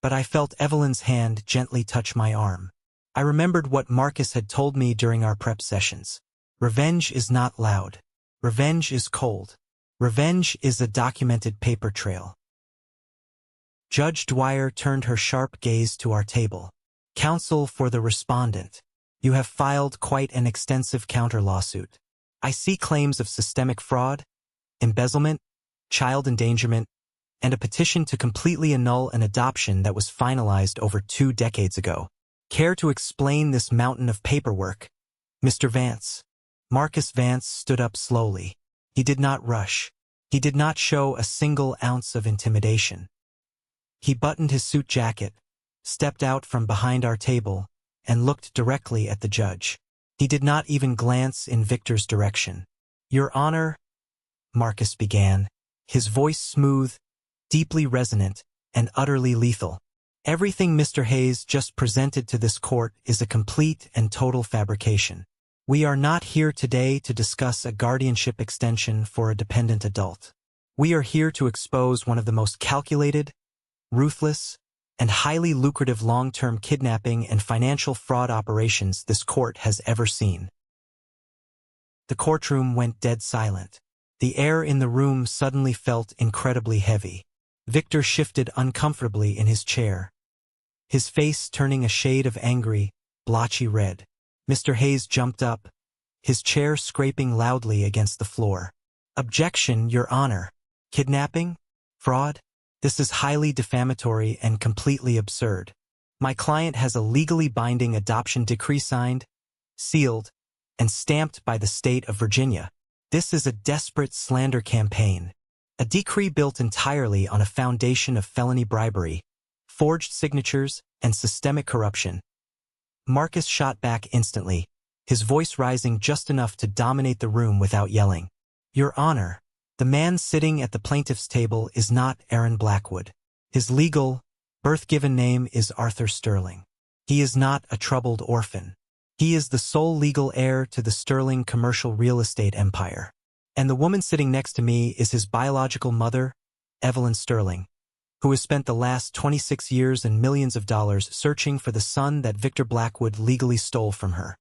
Speaker 1: But I felt Evelyn's hand gently touch my arm. I remembered what Marcus had told me during our prep sessions. Revenge is not loud. Revenge is cold. Revenge is a documented paper trail. Judge Dwyer turned her sharp gaze to our table. Counsel for the respondent. You have filed quite an extensive counter-lawsuit. I see claims of systemic fraud, embezzlement, child endangerment, and a petition to completely annul an adoption that was finalized over 2 decades ago. Care to explain this mountain of paperwork? Mr. Vance. Marcus Vance stood up slowly. He did not rush. He did not show a single ounce of intimidation. He buttoned his suit jacket, stepped out from behind our table, and looked directly at the judge. He did not even glance in Victor's direction. Your Honor, Marcus began, his voice smooth, deeply resonant, and utterly lethal. Everything Mr. Hayes just presented to this court is a complete and total fabrication. We are not here today to discuss a guardianship extension for a dependent adult. We are here to expose one of the most calculated, ruthless, and highly lucrative long-term kidnapping and financial fraud operations this court has ever seen. The courtroom went dead silent. The air in the room suddenly felt incredibly heavy. Victor shifted uncomfortably in his chair, his face turning a shade of angry, blotchy red. Mr. Hayes jumped up, his chair scraping loudly against the floor. Objection, Your Honor. Kidnapping? Fraud? This is highly defamatory and completely absurd. My client has a legally binding adoption decree signed, sealed, and stamped by the state of Virginia. This is a desperate slander campaign. A decree built entirely on a foundation of felony bribery, forged signatures, and systemic corruption. Marcus shot back instantly, his voice rising just enough to dominate the room without yelling. Your Honor, the man sitting at the plaintiff's table is not Aaron Blackwood. His legal, birth-given name is Arthur Sterling. He is not a troubled orphan. He is the sole legal heir to the Sterling commercial real estate empire. And the woman sitting next to me is his biological mother, Evelyn Sterling, who has spent the last 26 years and millions of dollars searching for the son that Victor Blackwood legally stole from her.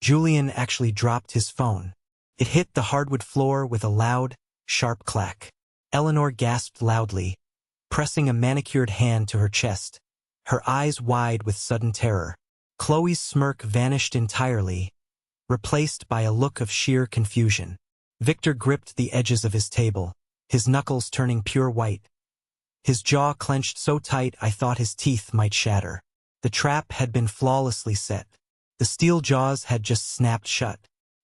Speaker 1: Julian actually dropped his phone. It hit the hardwood floor with a loud, sharp clack. Eleanor gasped loudly, pressing a manicured hand to her chest, her eyes wide with sudden terror. Chloe's smirk vanished entirely, replaced by a look of sheer confusion. Victor gripped the edges of his table, his knuckles turning pure white. His jaw clenched so tight I thought his teeth might shatter. The trap had been flawlessly set. The steel jaws had just snapped shut.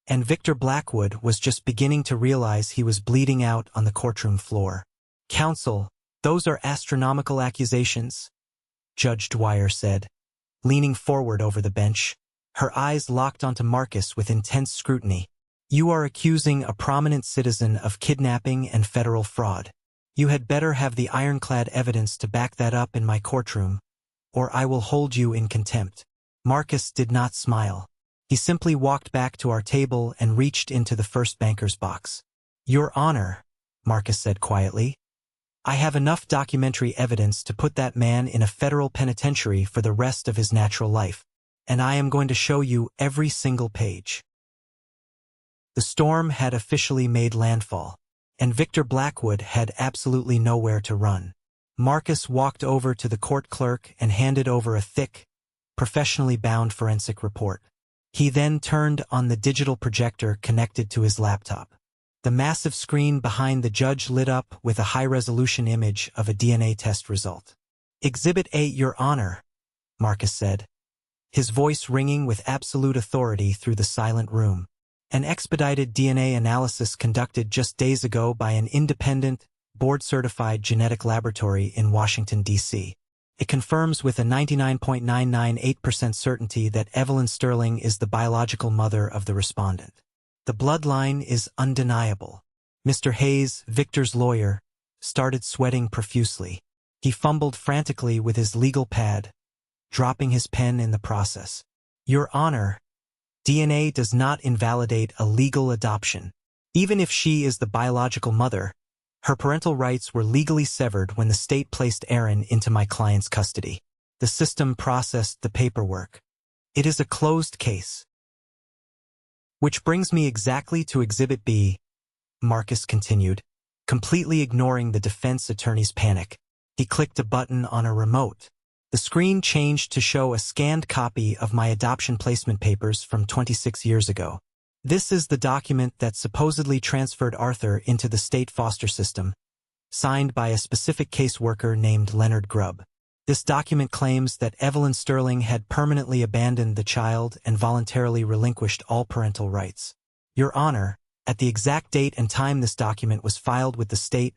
Speaker 1: And Victor Blackwood was just beginning to realize he was bleeding out on the courtroom floor. Counsel, those are astronomical accusations, Judge Dwyer said, leaning forward over the bench. Her eyes locked onto Marcus with intense scrutiny. You are accusing a prominent citizen of kidnapping and federal fraud. You had better have the ironclad evidence to back that up in my courtroom, or I will hold you in contempt. Marcus did not smile. He simply walked back to our table and reached into the first banker's box. Your Honor, Marcus said quietly, I have enough documentary evidence to put that man in a federal penitentiary for the rest of his natural life, and I am going to show you every single page. The storm had officially made landfall, and Victor Blackwood had absolutely nowhere to run. Marcus walked over to the court clerk and handed over a thick, professionally bound forensic report. He then turned on the digital projector connected to his laptop. The massive screen behind the judge lit up with a high-resolution image of a DNA test result. Exhibit A, Your Honor, Marcus said, his voice ringing with absolute authority through the silent room. An expedited DNA analysis conducted just days ago by an independent, board-certified genetic laboratory in Washington, D.C. It confirms with a 99.998% certainty that Evelyn Sterling is the biological mother of the respondent. The bloodline is undeniable. Mr. Hayes, Victor's lawyer, started sweating profusely. He fumbled frantically with his legal pad, dropping his pen in the process. Your Honor, DNA does not invalidate a legal adoption. Even if she is the biological mother, her parental rights were legally severed when the state placed Aaron into my client's custody. The system processed the paperwork. It is a closed case. Which brings me exactly to Exhibit B, Marcus continued, completely ignoring the defense attorney's panic. He clicked a button on a remote. The screen changed to show a scanned copy of my adoption placement papers from 26 years ago. This is the document that supposedly transferred Arthur into the state foster system, signed by a specific caseworker named Leonard Grubb. This document claims that Evelyn Sterling had permanently abandoned the child and voluntarily relinquished all parental rights. Your Honor, at the exact date and time this document was filed with the state,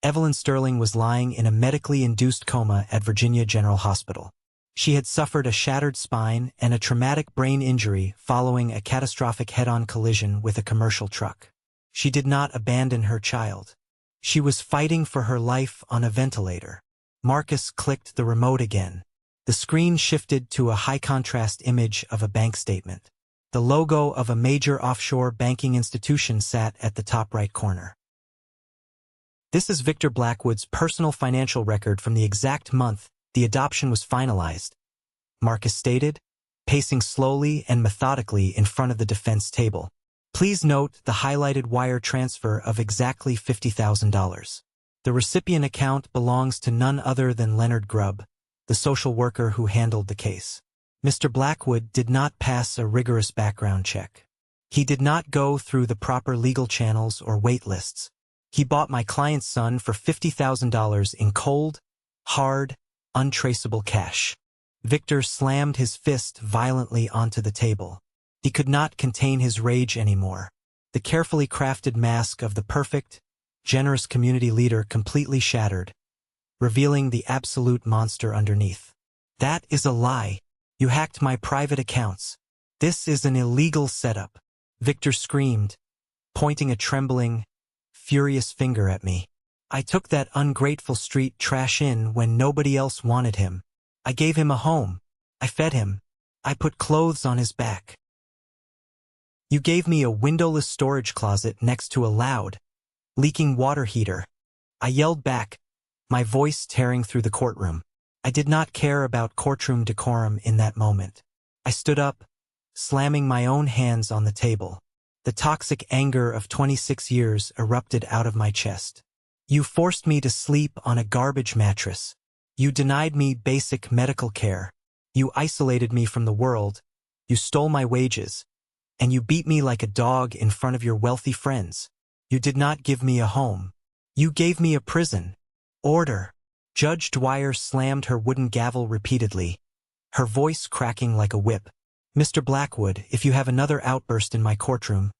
Speaker 1: Evelyn Sterling was lying in a medically induced coma at Virginia General Hospital. She had suffered a shattered spine and a traumatic brain injury following a catastrophic head-on collision with a commercial truck. She did not abandon her child. She was fighting for her life on a ventilator. Marcus clicked the remote again. The screen shifted to a high-contrast image of a bank statement. The logo of a major offshore banking institution sat at the top right corner. This is Victor Blackwood's personal financial record from the exact month the adoption was finalized, Marcus stated, pacing slowly and methodically in front of the defense table. Please note the highlighted wire transfer of exactly $50,000. The recipient account belongs to none other than Leonard Grubb, the social worker who handled the case. Mr. Blackwood did not pass a rigorous background check. He did not go through the proper legal channels or wait lists. He bought my client's son for $50,000 in cold, hard, untraceable cash. Victor slammed his fist violently onto the table. He could not contain his rage anymore. The carefully crafted mask of the perfect, generous community leader completely shattered, revealing the absolute monster underneath. That is a lie. You hacked my private accounts. This is an illegal setup. Victor screamed, pointing a trembling, furious finger at me. I took that ungrateful street trash in when nobody else wanted him. I gave him a home. I fed him. I put clothes on his back. You gave me a windowless storage closet next to a loud, leaking water heater. I yelled back, my voice tearing through the courtroom. I did not care about courtroom decorum in that moment. I stood up, slamming my own hands on the table. The toxic anger of 26 years erupted out of my chest. You forced me to sleep on a garbage mattress. You denied me basic medical care. You isolated me from the world. You stole my wages. And you beat me like a dog in front of your wealthy friends. You did not give me a home. You gave me a prison. Order. Judge Dwyer slammed her wooden gavel repeatedly, her voice cracking like a whip. Mr. Blackwood, if you have another outburst in my courtroom,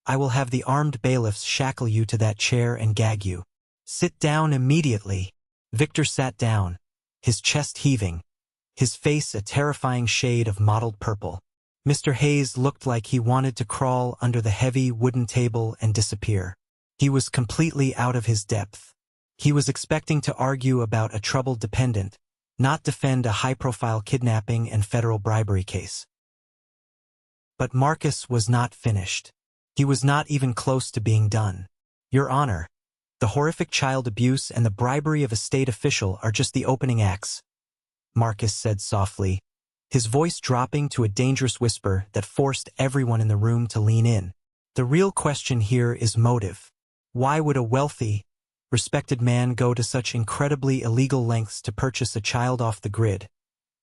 Speaker 1: I will have the armed bailiffs shackle you to that chair and gag you. Sit down immediately. Victor sat down, his chest heaving, his face a terrifying shade of mottled purple. Mr. Hayes looked like he wanted to crawl under the heavy wooden table and disappear. He was completely out of his depth. He was expecting to argue about a troubled dependent, not defend a high-profile kidnapping and federal bribery case. But Marcus was not finished. He was not even close to being done. Your Honor, the horrific child abuse and the bribery of a state official are just the opening acts, Marcus said softly, his voice dropping to a dangerous whisper that forced everyone in the room to lean in. The real question here is motive. Why would a wealthy, respected man go to such incredibly illegal lengths to purchase a child off the grid,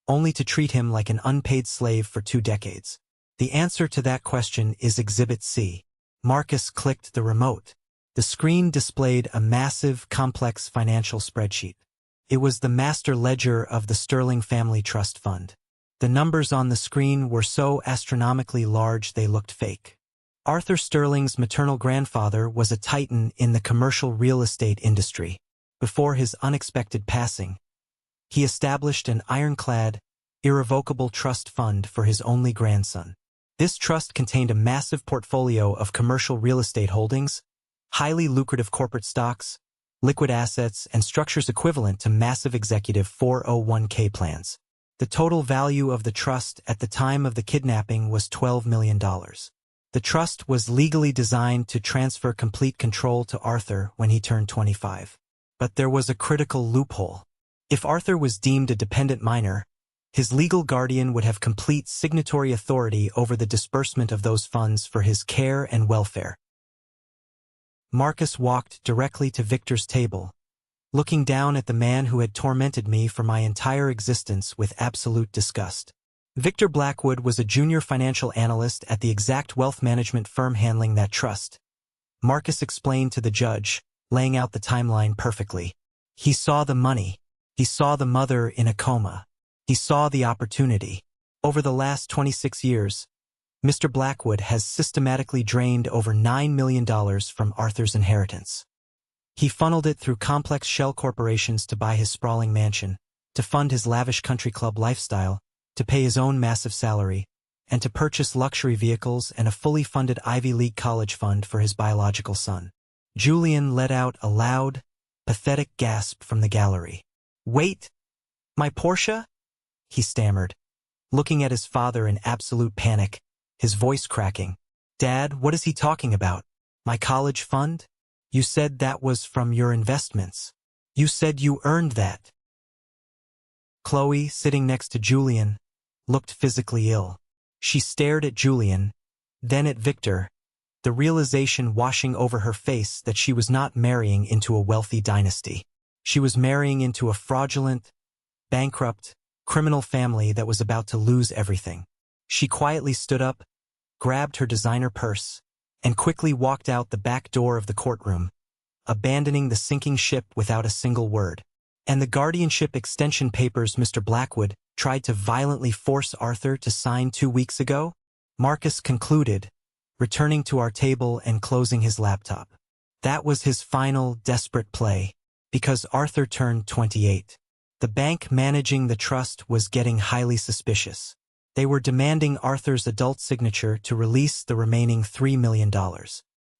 Speaker 1: only to treat him like an unpaid slave for 2 decades? The answer to that question is Exhibit C. Marcus clicked the remote. The screen displayed a massive, complex financial spreadsheet. It was the master ledger of the Sterling Family Trust Fund. The numbers on the screen were so astronomically large they looked fake. Arthur Sterling's maternal grandfather was a titan in the commercial real estate industry. Before his unexpected passing, he established an ironclad, irrevocable trust fund for his only grandson. This trust contained a massive portfolio of commercial real estate holdings, highly lucrative corporate stocks, liquid assets, and structures equivalent to massive executive 401k plans. The total value of the trust at the time of the kidnapping was $12 million. The trust was legally designed to transfer complete control to Arthur when he turned 25. But there was a critical loophole. If Arthur was deemed a dependent minor, his legal guardian would have complete signatory authority over the disbursement of those funds for his care and welfare. Marcus walked directly to Victor's table, looking down at the man who had tormented me for my entire existence with absolute disgust. Victor Blackwood was a junior financial analyst at the exact wealth management firm handling that trust. Marcus explained to the judge, laying out the timeline perfectly. He saw the money. He saw the mother in a coma. He saw the opportunity. Over the last 26 years, Mr. Blackwood has systematically drained over $9 million from Arthur's inheritance. He funneled it through complex shell corporations to buy his sprawling mansion, to fund his lavish country club lifestyle, to pay his own massive salary, and to purchase luxury vehicles and a fully funded Ivy League college fund for his biological son. Julian let out a loud, pathetic gasp from the gallery. "Wait! My Portia?" he stammered, looking at his father in absolute panic, his voice cracking. "Dad, what is he talking about? My college fund? You said that was from your investments. You said you earned that." Chloe, sitting next to Julian, looked physically ill. She stared at Julian, then at Victor, the realization washing over her face that she was not marrying into a wealthy dynasty. She was marrying into a fraudulent, bankrupt, criminal family that was about to lose everything. She quietly stood up, grabbed her designer purse, and quickly walked out the back door of the courtroom, abandoning the sinking ship without a single word. And the guardianship extension papers Mr. Blackwood tried to violently force Arthur to sign 2 weeks ago? Marcus concluded, returning to our table and closing his laptop. That was his final, desperate play, because Arthur turned 28. The bank managing the trust was getting highly suspicious. They were demanding Arthur's adult signature to release the remaining $3 million.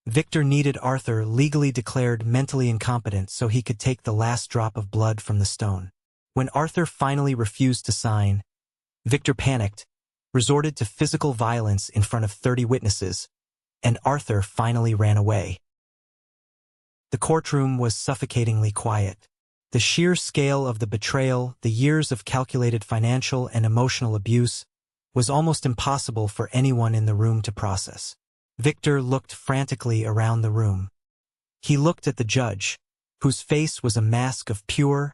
Speaker 1: Victor needed Arthur legally declared mentally incompetent so he could take the last drop of blood from the stone. When Arthur finally refused to sign, Victor panicked, resorted to physical violence in front of 30 witnesses, and Arthur finally ran away. The courtroom was suffocatingly quiet. The sheer scale of the betrayal, the years of calculated financial and emotional abuse, was almost impossible for anyone in the room to process. Victor looked frantically around the room. He looked at the judge, whose face was a mask of pure,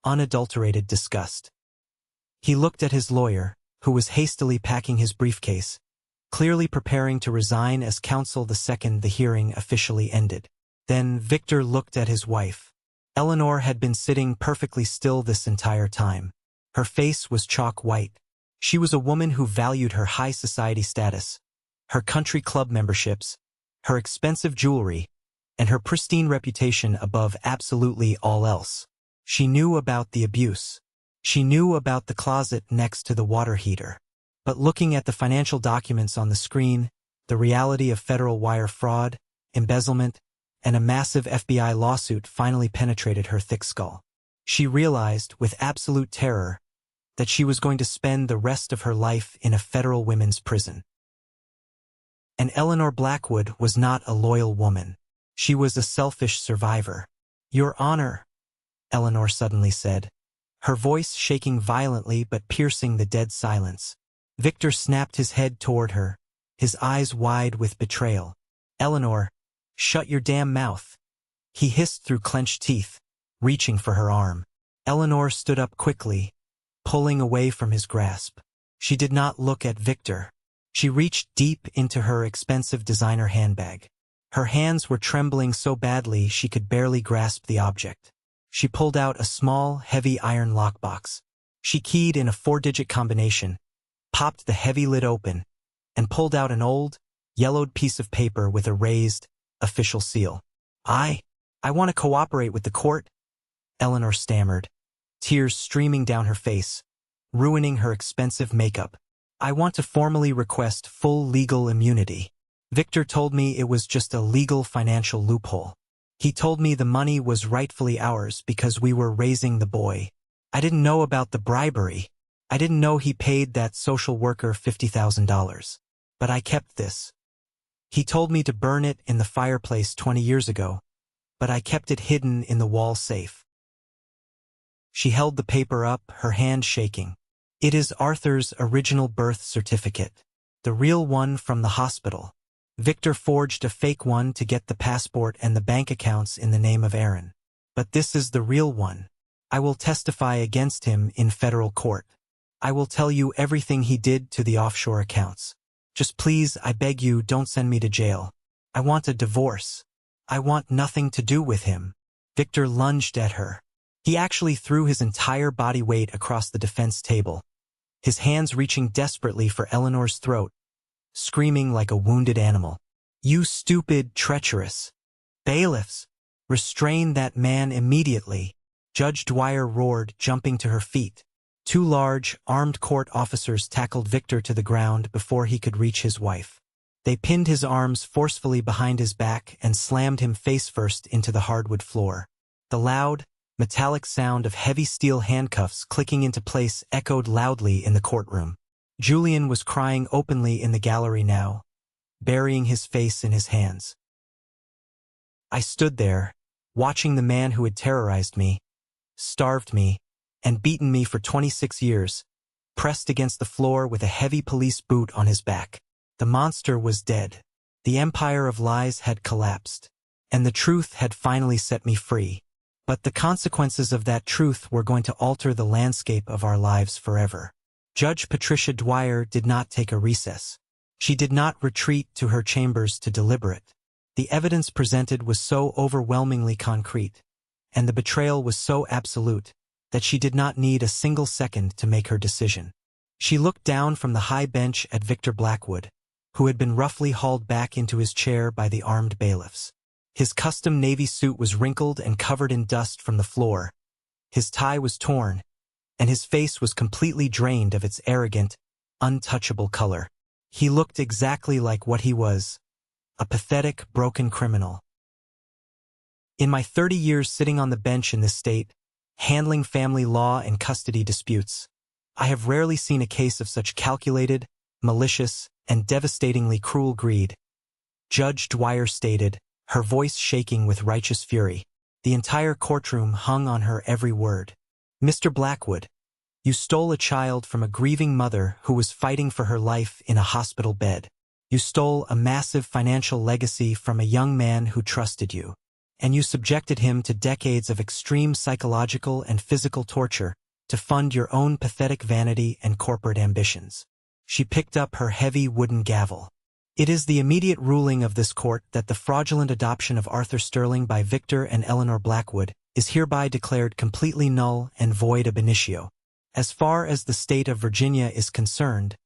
Speaker 1: unadulterated disgust. He looked at his lawyer, who was hastily packing his briefcase, clearly preparing to resign as counsel the second the hearing officially ended. Then Victor looked at his wife. Eleanor had been sitting perfectly still this entire time. Her face was chalk white. She was a woman who valued her high society status, her country club memberships, her expensive jewelry, and her pristine reputation above absolutely all else. She knew about the abuse. She knew about the closet next to the water heater. But looking at the financial documents on the screen, the reality of federal wire fraud, embezzlement, and a massive FBI lawsuit finally penetrated her thick skull. She realized, with absolute terror, that she was going to spend the rest of her life in a federal women's prison. And Eleanor Blackwood was not a loyal woman. She was a selfish survivor. "Your Honor," Eleanor suddenly said, her voice shaking violently but piercing the dead silence. Victor snapped his head toward her, his eyes wide with betrayal. "Eleanor, shut your damn mouth," he hissed through clenched teeth, reaching for her arm. Eleanor stood up quickly, pulling away from his grasp. She did not look at Victor. She reached deep into her expensive designer handbag. Her hands were trembling so badly she could barely grasp the object. She pulled out a small, heavy iron lockbox. She keyed in a 4-digit combination, popped the heavy lid open, and pulled out an old, yellowed piece of paper with a raised, official seal. I want to cooperate with the court," Eleanor stammered, tears streaming down her face, ruining her expensive makeup. "I want to formally request full legal immunity. Victor told me it was just a legal financial loophole. He told me the money was rightfully ours because we were raising the boy. I didn't know about the bribery. I didn't know he paid that social worker $50,000. But I kept this. He told me to burn it in the fireplace 20 years ago, but I kept it hidden in the wall safe." She held the paper up, her hand shaking. "It is Arthur's original birth certificate, the real one from the hospital. Victor forged a fake one to get the passport and the bank accounts in the name of Aaron. But this is the real one. I will testify against him in federal court. I will tell you everything he did to the offshore accounts. Just please, I beg you, don't send me to jail. I want a divorce. I want nothing to do with him." Victor lunged at her. He actually threw his entire body weight across the defense table, his hands reaching desperately for Eleanor's throat, screaming like a wounded animal. "You stupid, treacherous bailiffs! Restrain that man immediately!" Judge Dwyer roared, jumping to her feet. 2 large, armed court officers tackled Victor to the ground before he could reach his wife. They pinned his arms forcefully behind his back and slammed him face-first into the hardwood floor. The loud, metallic sound of heavy steel handcuffs clicking into place echoed loudly in the courtroom. Julian was crying openly in the gallery now, burying his face in his hands. I stood there, watching the man who had terrorized me, starved me, and beaten me for 26 years, pressed against the floor with a heavy police boot on his back. The monster was dead. The empire of lies had collapsed, and the truth had finally set me free. But the consequences of that truth were going to alter the landscape of our lives forever. Judge Patricia Dwyer did not take a recess. She did not retreat to her chambers to deliberate. The evidence presented was so overwhelmingly concrete, and the betrayal was so absolute, that she did not need a single second to make her decision. She looked down from the high bench at Victor Blackwood, who had been roughly hauled back into his chair by the armed bailiffs. His custom navy suit was wrinkled and covered in dust from the floor. His tie was torn, and his face was completely drained of its arrogant, untouchable color. He looked exactly like what he was, a pathetic, broken criminal. In my 30 years sitting on the bench in this state, handling family law and custody disputes, I have rarely seen a case of such calculated, malicious, and devastatingly cruel greed. Judge Dwyer stated, her voice shaking with righteous fury. The entire courtroom hung on her every word. "Mr. Blackwood, you stole a child from a grieving mother who was fighting for her life in a hospital bed. You stole a massive financial legacy from a young man who trusted you. And you subjected him to decades of extreme psychological and physical torture to fund your own pathetic vanity and corporate ambitions." She picked up her heavy wooden gavel. "It is the immediate ruling of this court that the fraudulent adoption of Arthur Sterling by Victor and Eleanor Blackwood is hereby declared completely null and void ab initio. As far as the state of Virginia is concerned,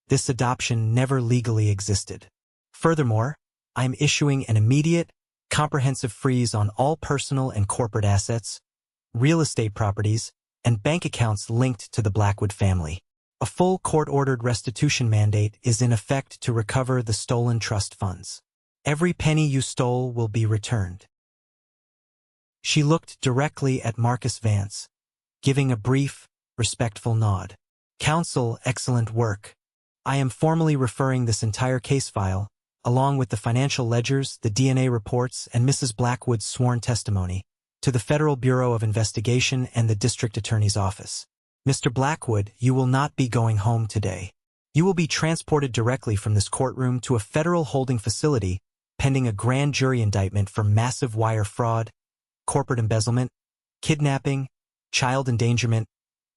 Speaker 1: this adoption never legally existed. Furthermore, I am issuing an immediate, comprehensive freeze on all personal and corporate assets, real estate properties, and bank accounts linked to the Blackwood family. A full court-ordered restitution mandate is in effect to recover the stolen trust funds. Every penny you stole will be returned." She looked directly at Marcus Vance, giving a brief, respectful nod. "Counsel, excellent work. I am formally referring this entire case file, along with the financial ledgers, the DNA reports, and Mrs. Blackwood's sworn testimony, to the Federal Bureau of Investigation and the District Attorney's Office. Mr. Blackwood, you will not be going home today. You will be transported directly from this courtroom to a federal holding facility pending a grand jury indictment for massive wire fraud, corporate embezzlement, kidnapping, child endangerment,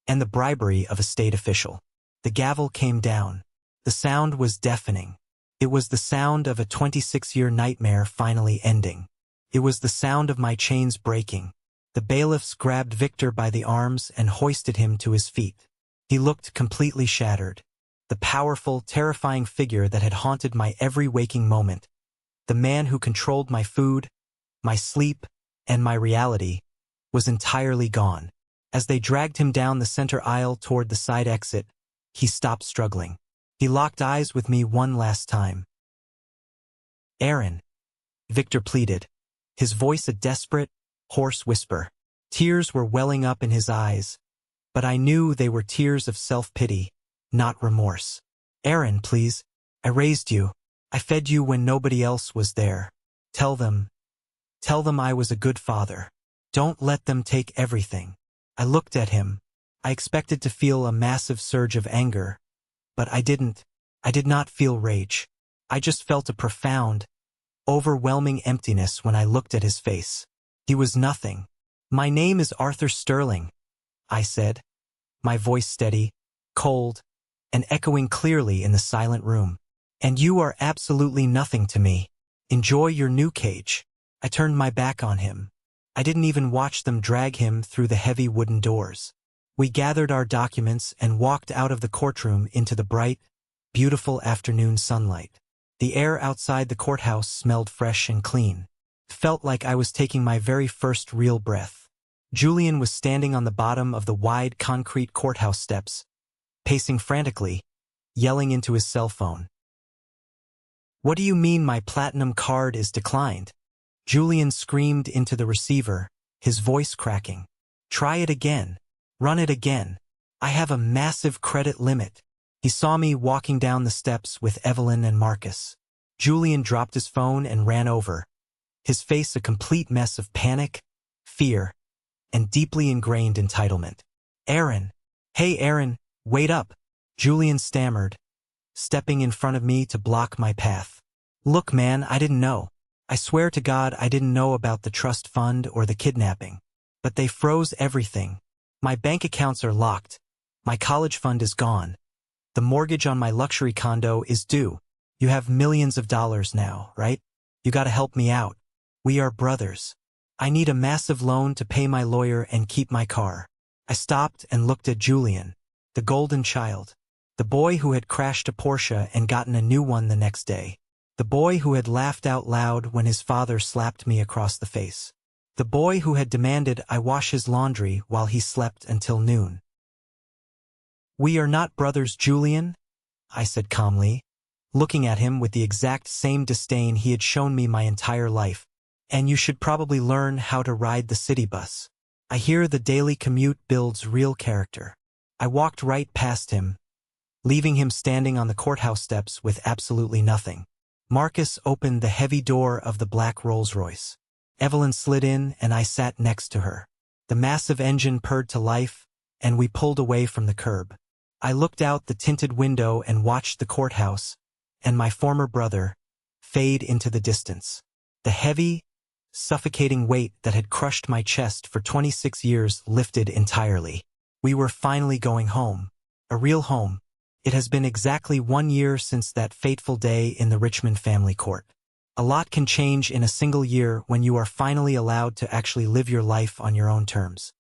Speaker 1: and the bribery of a state official." The gavel came down. The sound was deafening. It was the sound of a 26-year nightmare finally ending. It was the sound of my chains breaking, The bailiffs grabbed Victor by the arms and hoisted him to his feet. He looked completely shattered. The powerful, terrifying figure that had haunted my every waking moment, the man who controlled my food, my sleep, and my reality, was entirely gone. As they dragged him down the center aisle toward the side exit, he stopped struggling. He locked eyes with me one last time. "Aaron," Victor pleaded, his voice a desperate, hoarse whisper. Tears were welling up in his eyes, but I knew they were tears of self-pity, not remorse. "Aaron, please. I raised you. I fed you when nobody else was there. Tell them I was a good father. Don't let them take everything." I looked at him. I expected to feel a massive surge of anger, but I didn't. I did not feel rage. I just felt a profound, overwhelming emptiness when I looked at his face. He was nothing. "My name is Arthur Sterling," I said, my voice steady, cold, and echoing clearly in the silent room. "And you are absolutely nothing to me. Enjoy your new cage." I turned my back on him. I didn't even watch them drag him through the heavy wooden doors. We gathered our documents and walked out of the courtroom into the bright, beautiful afternoon sunlight. The air outside the courthouse smelled fresh and clean. Felt like I was taking my very first real breath. Julian was standing on the bottom of the wide concrete courthouse steps, pacing frantically, yelling into his cell phone. "What do you mean my platinum card is declined?" Julian screamed into the receiver, his voice cracking. "Try it again. Run it again. I have a massive credit limit." He saw me walking down the steps with Evelyn and Marcus. Julian dropped his phone and ran over, his face a complete mess of panic, fear, and deeply ingrained entitlement. "Aaron. Hey Aaron, wait up," Julian stammered, stepping in front of me to block my path. "Look man, I didn't know. I swear to God I didn't know about the trust fund or the kidnapping. But they froze everything. My bank accounts are locked. My college fund is gone. The mortgage on my luxury condo is due. You have millions of dollars now, right? You gotta help me out. We are brothers. I need a massive loan to pay my lawyer and keep my car." I stopped and looked at Julian, the golden child, the boy who had crashed a Porsche and gotten a new one the next day. The boy who had laughed out loud when his father slapped me across the face. The boy who had demanded I wash his laundry while he slept until noon. "We are not brothers, Julian," I said calmly, looking at him with the exact same disdain he had shown me my entire life. "And you should probably learn how to ride the city bus. I hear the daily commute builds real character." I walked right past him, leaving him standing on the courthouse steps with absolutely nothing. Marcus opened the heavy door of the black Rolls-Royce. Evelyn slid in and I sat next to her. The massive engine purred to life, and we pulled away from the curb. I looked out the tinted window and watched the courthouse, and my former brother, fade into the distance. The heavy, suffocating weight that had crushed my chest for 26 years lifted entirely. We were finally going home. A real home. It has been exactly 1 year since that fateful day in the Richmond family court. A lot can change in a single year when you are finally allowed to actually live your life on your own terms.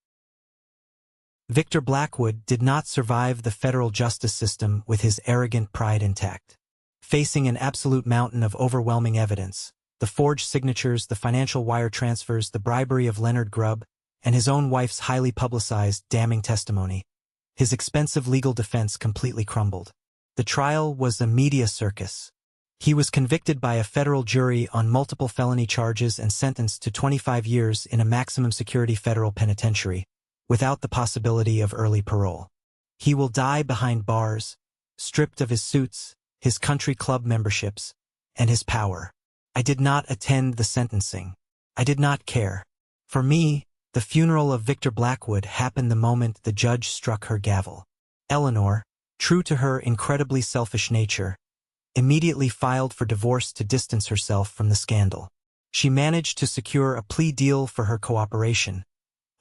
Speaker 1: Victor Blackwood did not survive the federal justice system with his arrogant pride intact. Facing an absolute mountain of overwhelming evidence, the forged signatures, the financial wire transfers, the bribery of Leonard Grubb, and his own wife's highly publicized, damning testimony, his expensive legal defense completely crumbled. The trial was a media circus. He was convicted by a federal jury on multiple felony charges and sentenced to 25 years in a maximum security federal penitentiary, without the possibility of early parole. He will die behind bars, stripped of his suits, his country club memberships, and his power. I did not attend the sentencing. I did not care. For me, the funeral of Victor Blackwood happened the moment the judge struck her gavel. Eleanor, true to her incredibly selfish nature, immediately filed for divorce to distance herself from the scandal. She managed to secure a plea deal for her cooperation,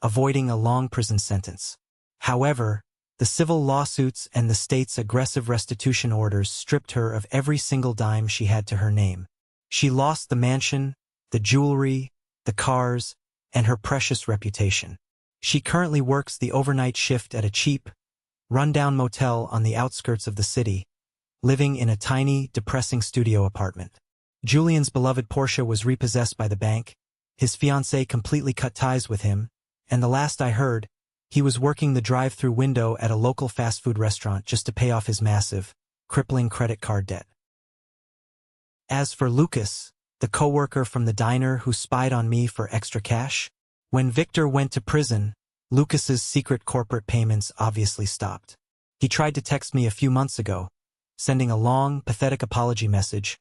Speaker 1: avoiding a long prison sentence. However, the civil lawsuits and the state's aggressive restitution orders stripped her of every single dime she had to her name. She lost the mansion, the jewelry, the cars, and her precious reputation. She currently works the overnight shift at a cheap, rundown motel on the outskirts of the city, living in a tiny, depressing studio apartment. Julian's beloved Porsche was repossessed by the bank, his fiancée completely cut ties with him, and the last I heard, he was working the drive-through window at a local fast food restaurant just to pay off his massive, crippling credit card debt. As for Lucas, the coworker from the diner who spied on me for extra cash, when Victor went to prison, Lucas's secret corporate payments obviously stopped. He tried to text me a few months ago, sending a long, pathetic apology message,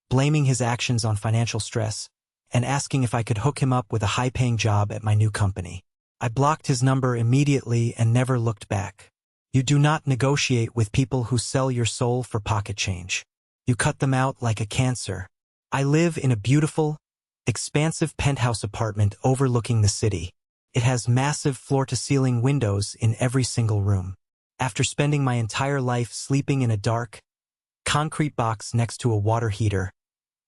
Speaker 1: blaming his actions on financial stress, and asking if I could hook him up with a high-paying job at my new company. I blocked his number immediately and never looked back. You do not negotiate with people who sell your soul for pocket change. You cut them out like a cancer. I live in a beautiful, expansive penthouse apartment overlooking the city. It has massive floor-to-ceiling windows in every single room. After spending my entire life sleeping in a dark, concrete box next to a water heater,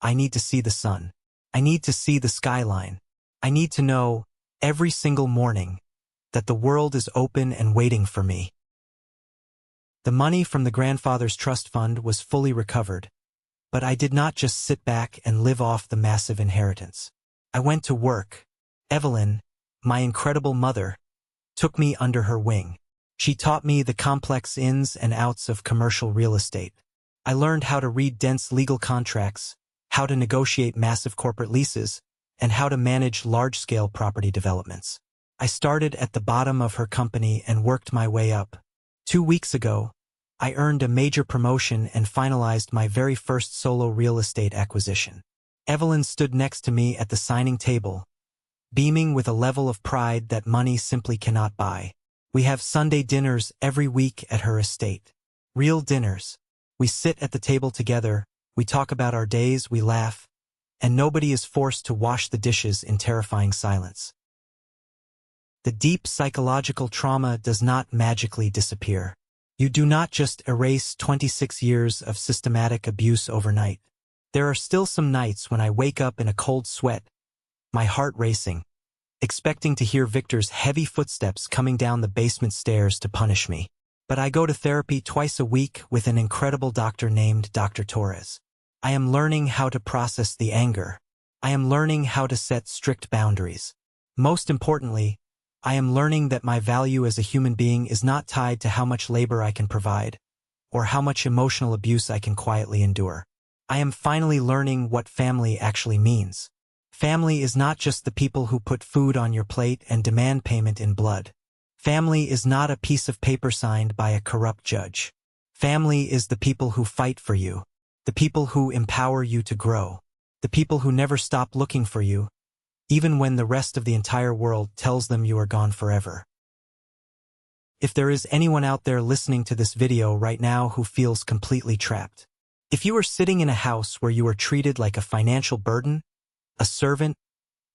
Speaker 1: I need to see the sun. I need to see the skyline. I need to know, every single morning, that the world is open and waiting for me. The money from the grandfather's trust fund was fully recovered, but I did not just sit back and live off the massive inheritance. I went to work. Evelyn, my incredible mother, took me under her wing. She taught me the complex ins and outs of commercial real estate. I learned how to read dense legal contracts, how to negotiate massive corporate leases, and how to manage large-scale property developments. I started at the bottom of her company and worked my way up. 2 weeks ago, I earned a major promotion and finalized my very first solo real estate acquisition. Evelyn stood next to me at the signing table, beaming with a level of pride that money simply cannot buy. We have Sunday dinners every week at her estate. Real dinners. We sit at the table together, we talk about our days, we laugh, and nobody is forced to wash the dishes in terrifying silence. The deep psychological trauma does not magically disappear. You do not just erase 26 years of systematic abuse overnight. There are still some nights when I wake up in a cold sweat, my heart racing, expecting to hear Victor's heavy footsteps coming down the basement stairs to punish me. But I go to therapy twice a week with an incredible doctor named Dr. Torres. I am learning how to process the anger. I am learning how to set strict boundaries. Most importantly, I am learning that my value as a human being is not tied to how much labor I can provide, or how much emotional abuse I can quietly endure. I am finally learning what family actually means. Family is not just the people who put food on your plate and demand payment in blood. Family is not a piece of paper signed by a corrupt judge. Family is the people who fight for you, the people who empower you to grow, the people who never stop looking for you, even when the rest of the entire world tells them you are gone forever. If there is anyone out there listening to this video right now who feels completely trapped, if you are sitting in a house where you are treated like a financial burden, a servant,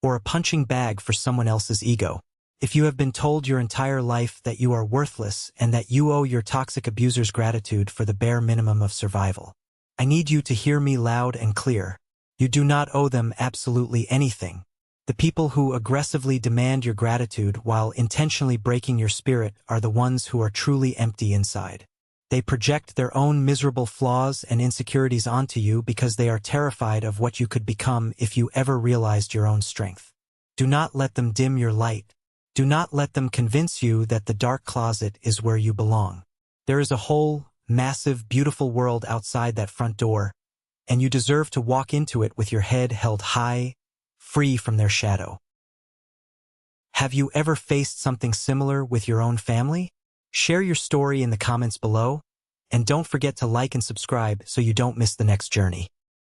Speaker 1: or a punching bag for someone else's ego, if you have been told your entire life that you are worthless and that you owe your toxic abusers gratitude for the bare minimum of survival, I need you to hear me loud and clear. You do not owe them absolutely anything. The people who aggressively demand your gratitude while intentionally breaking your spirit are the ones who are truly empty inside. They project their own miserable flaws and insecurities onto you because they are terrified of what you could become if you ever realized your own strength. Do not let them dim your light. Do not let them convince you that the dark closet is where you belong. There is a whole, massive, beautiful world outside that front door, and you deserve to walk into it with your head held high, free from their shadow. Have you ever faced something similar with your own family? Share your story in the comments below, and don't forget to like and subscribe so you don't miss the next journey.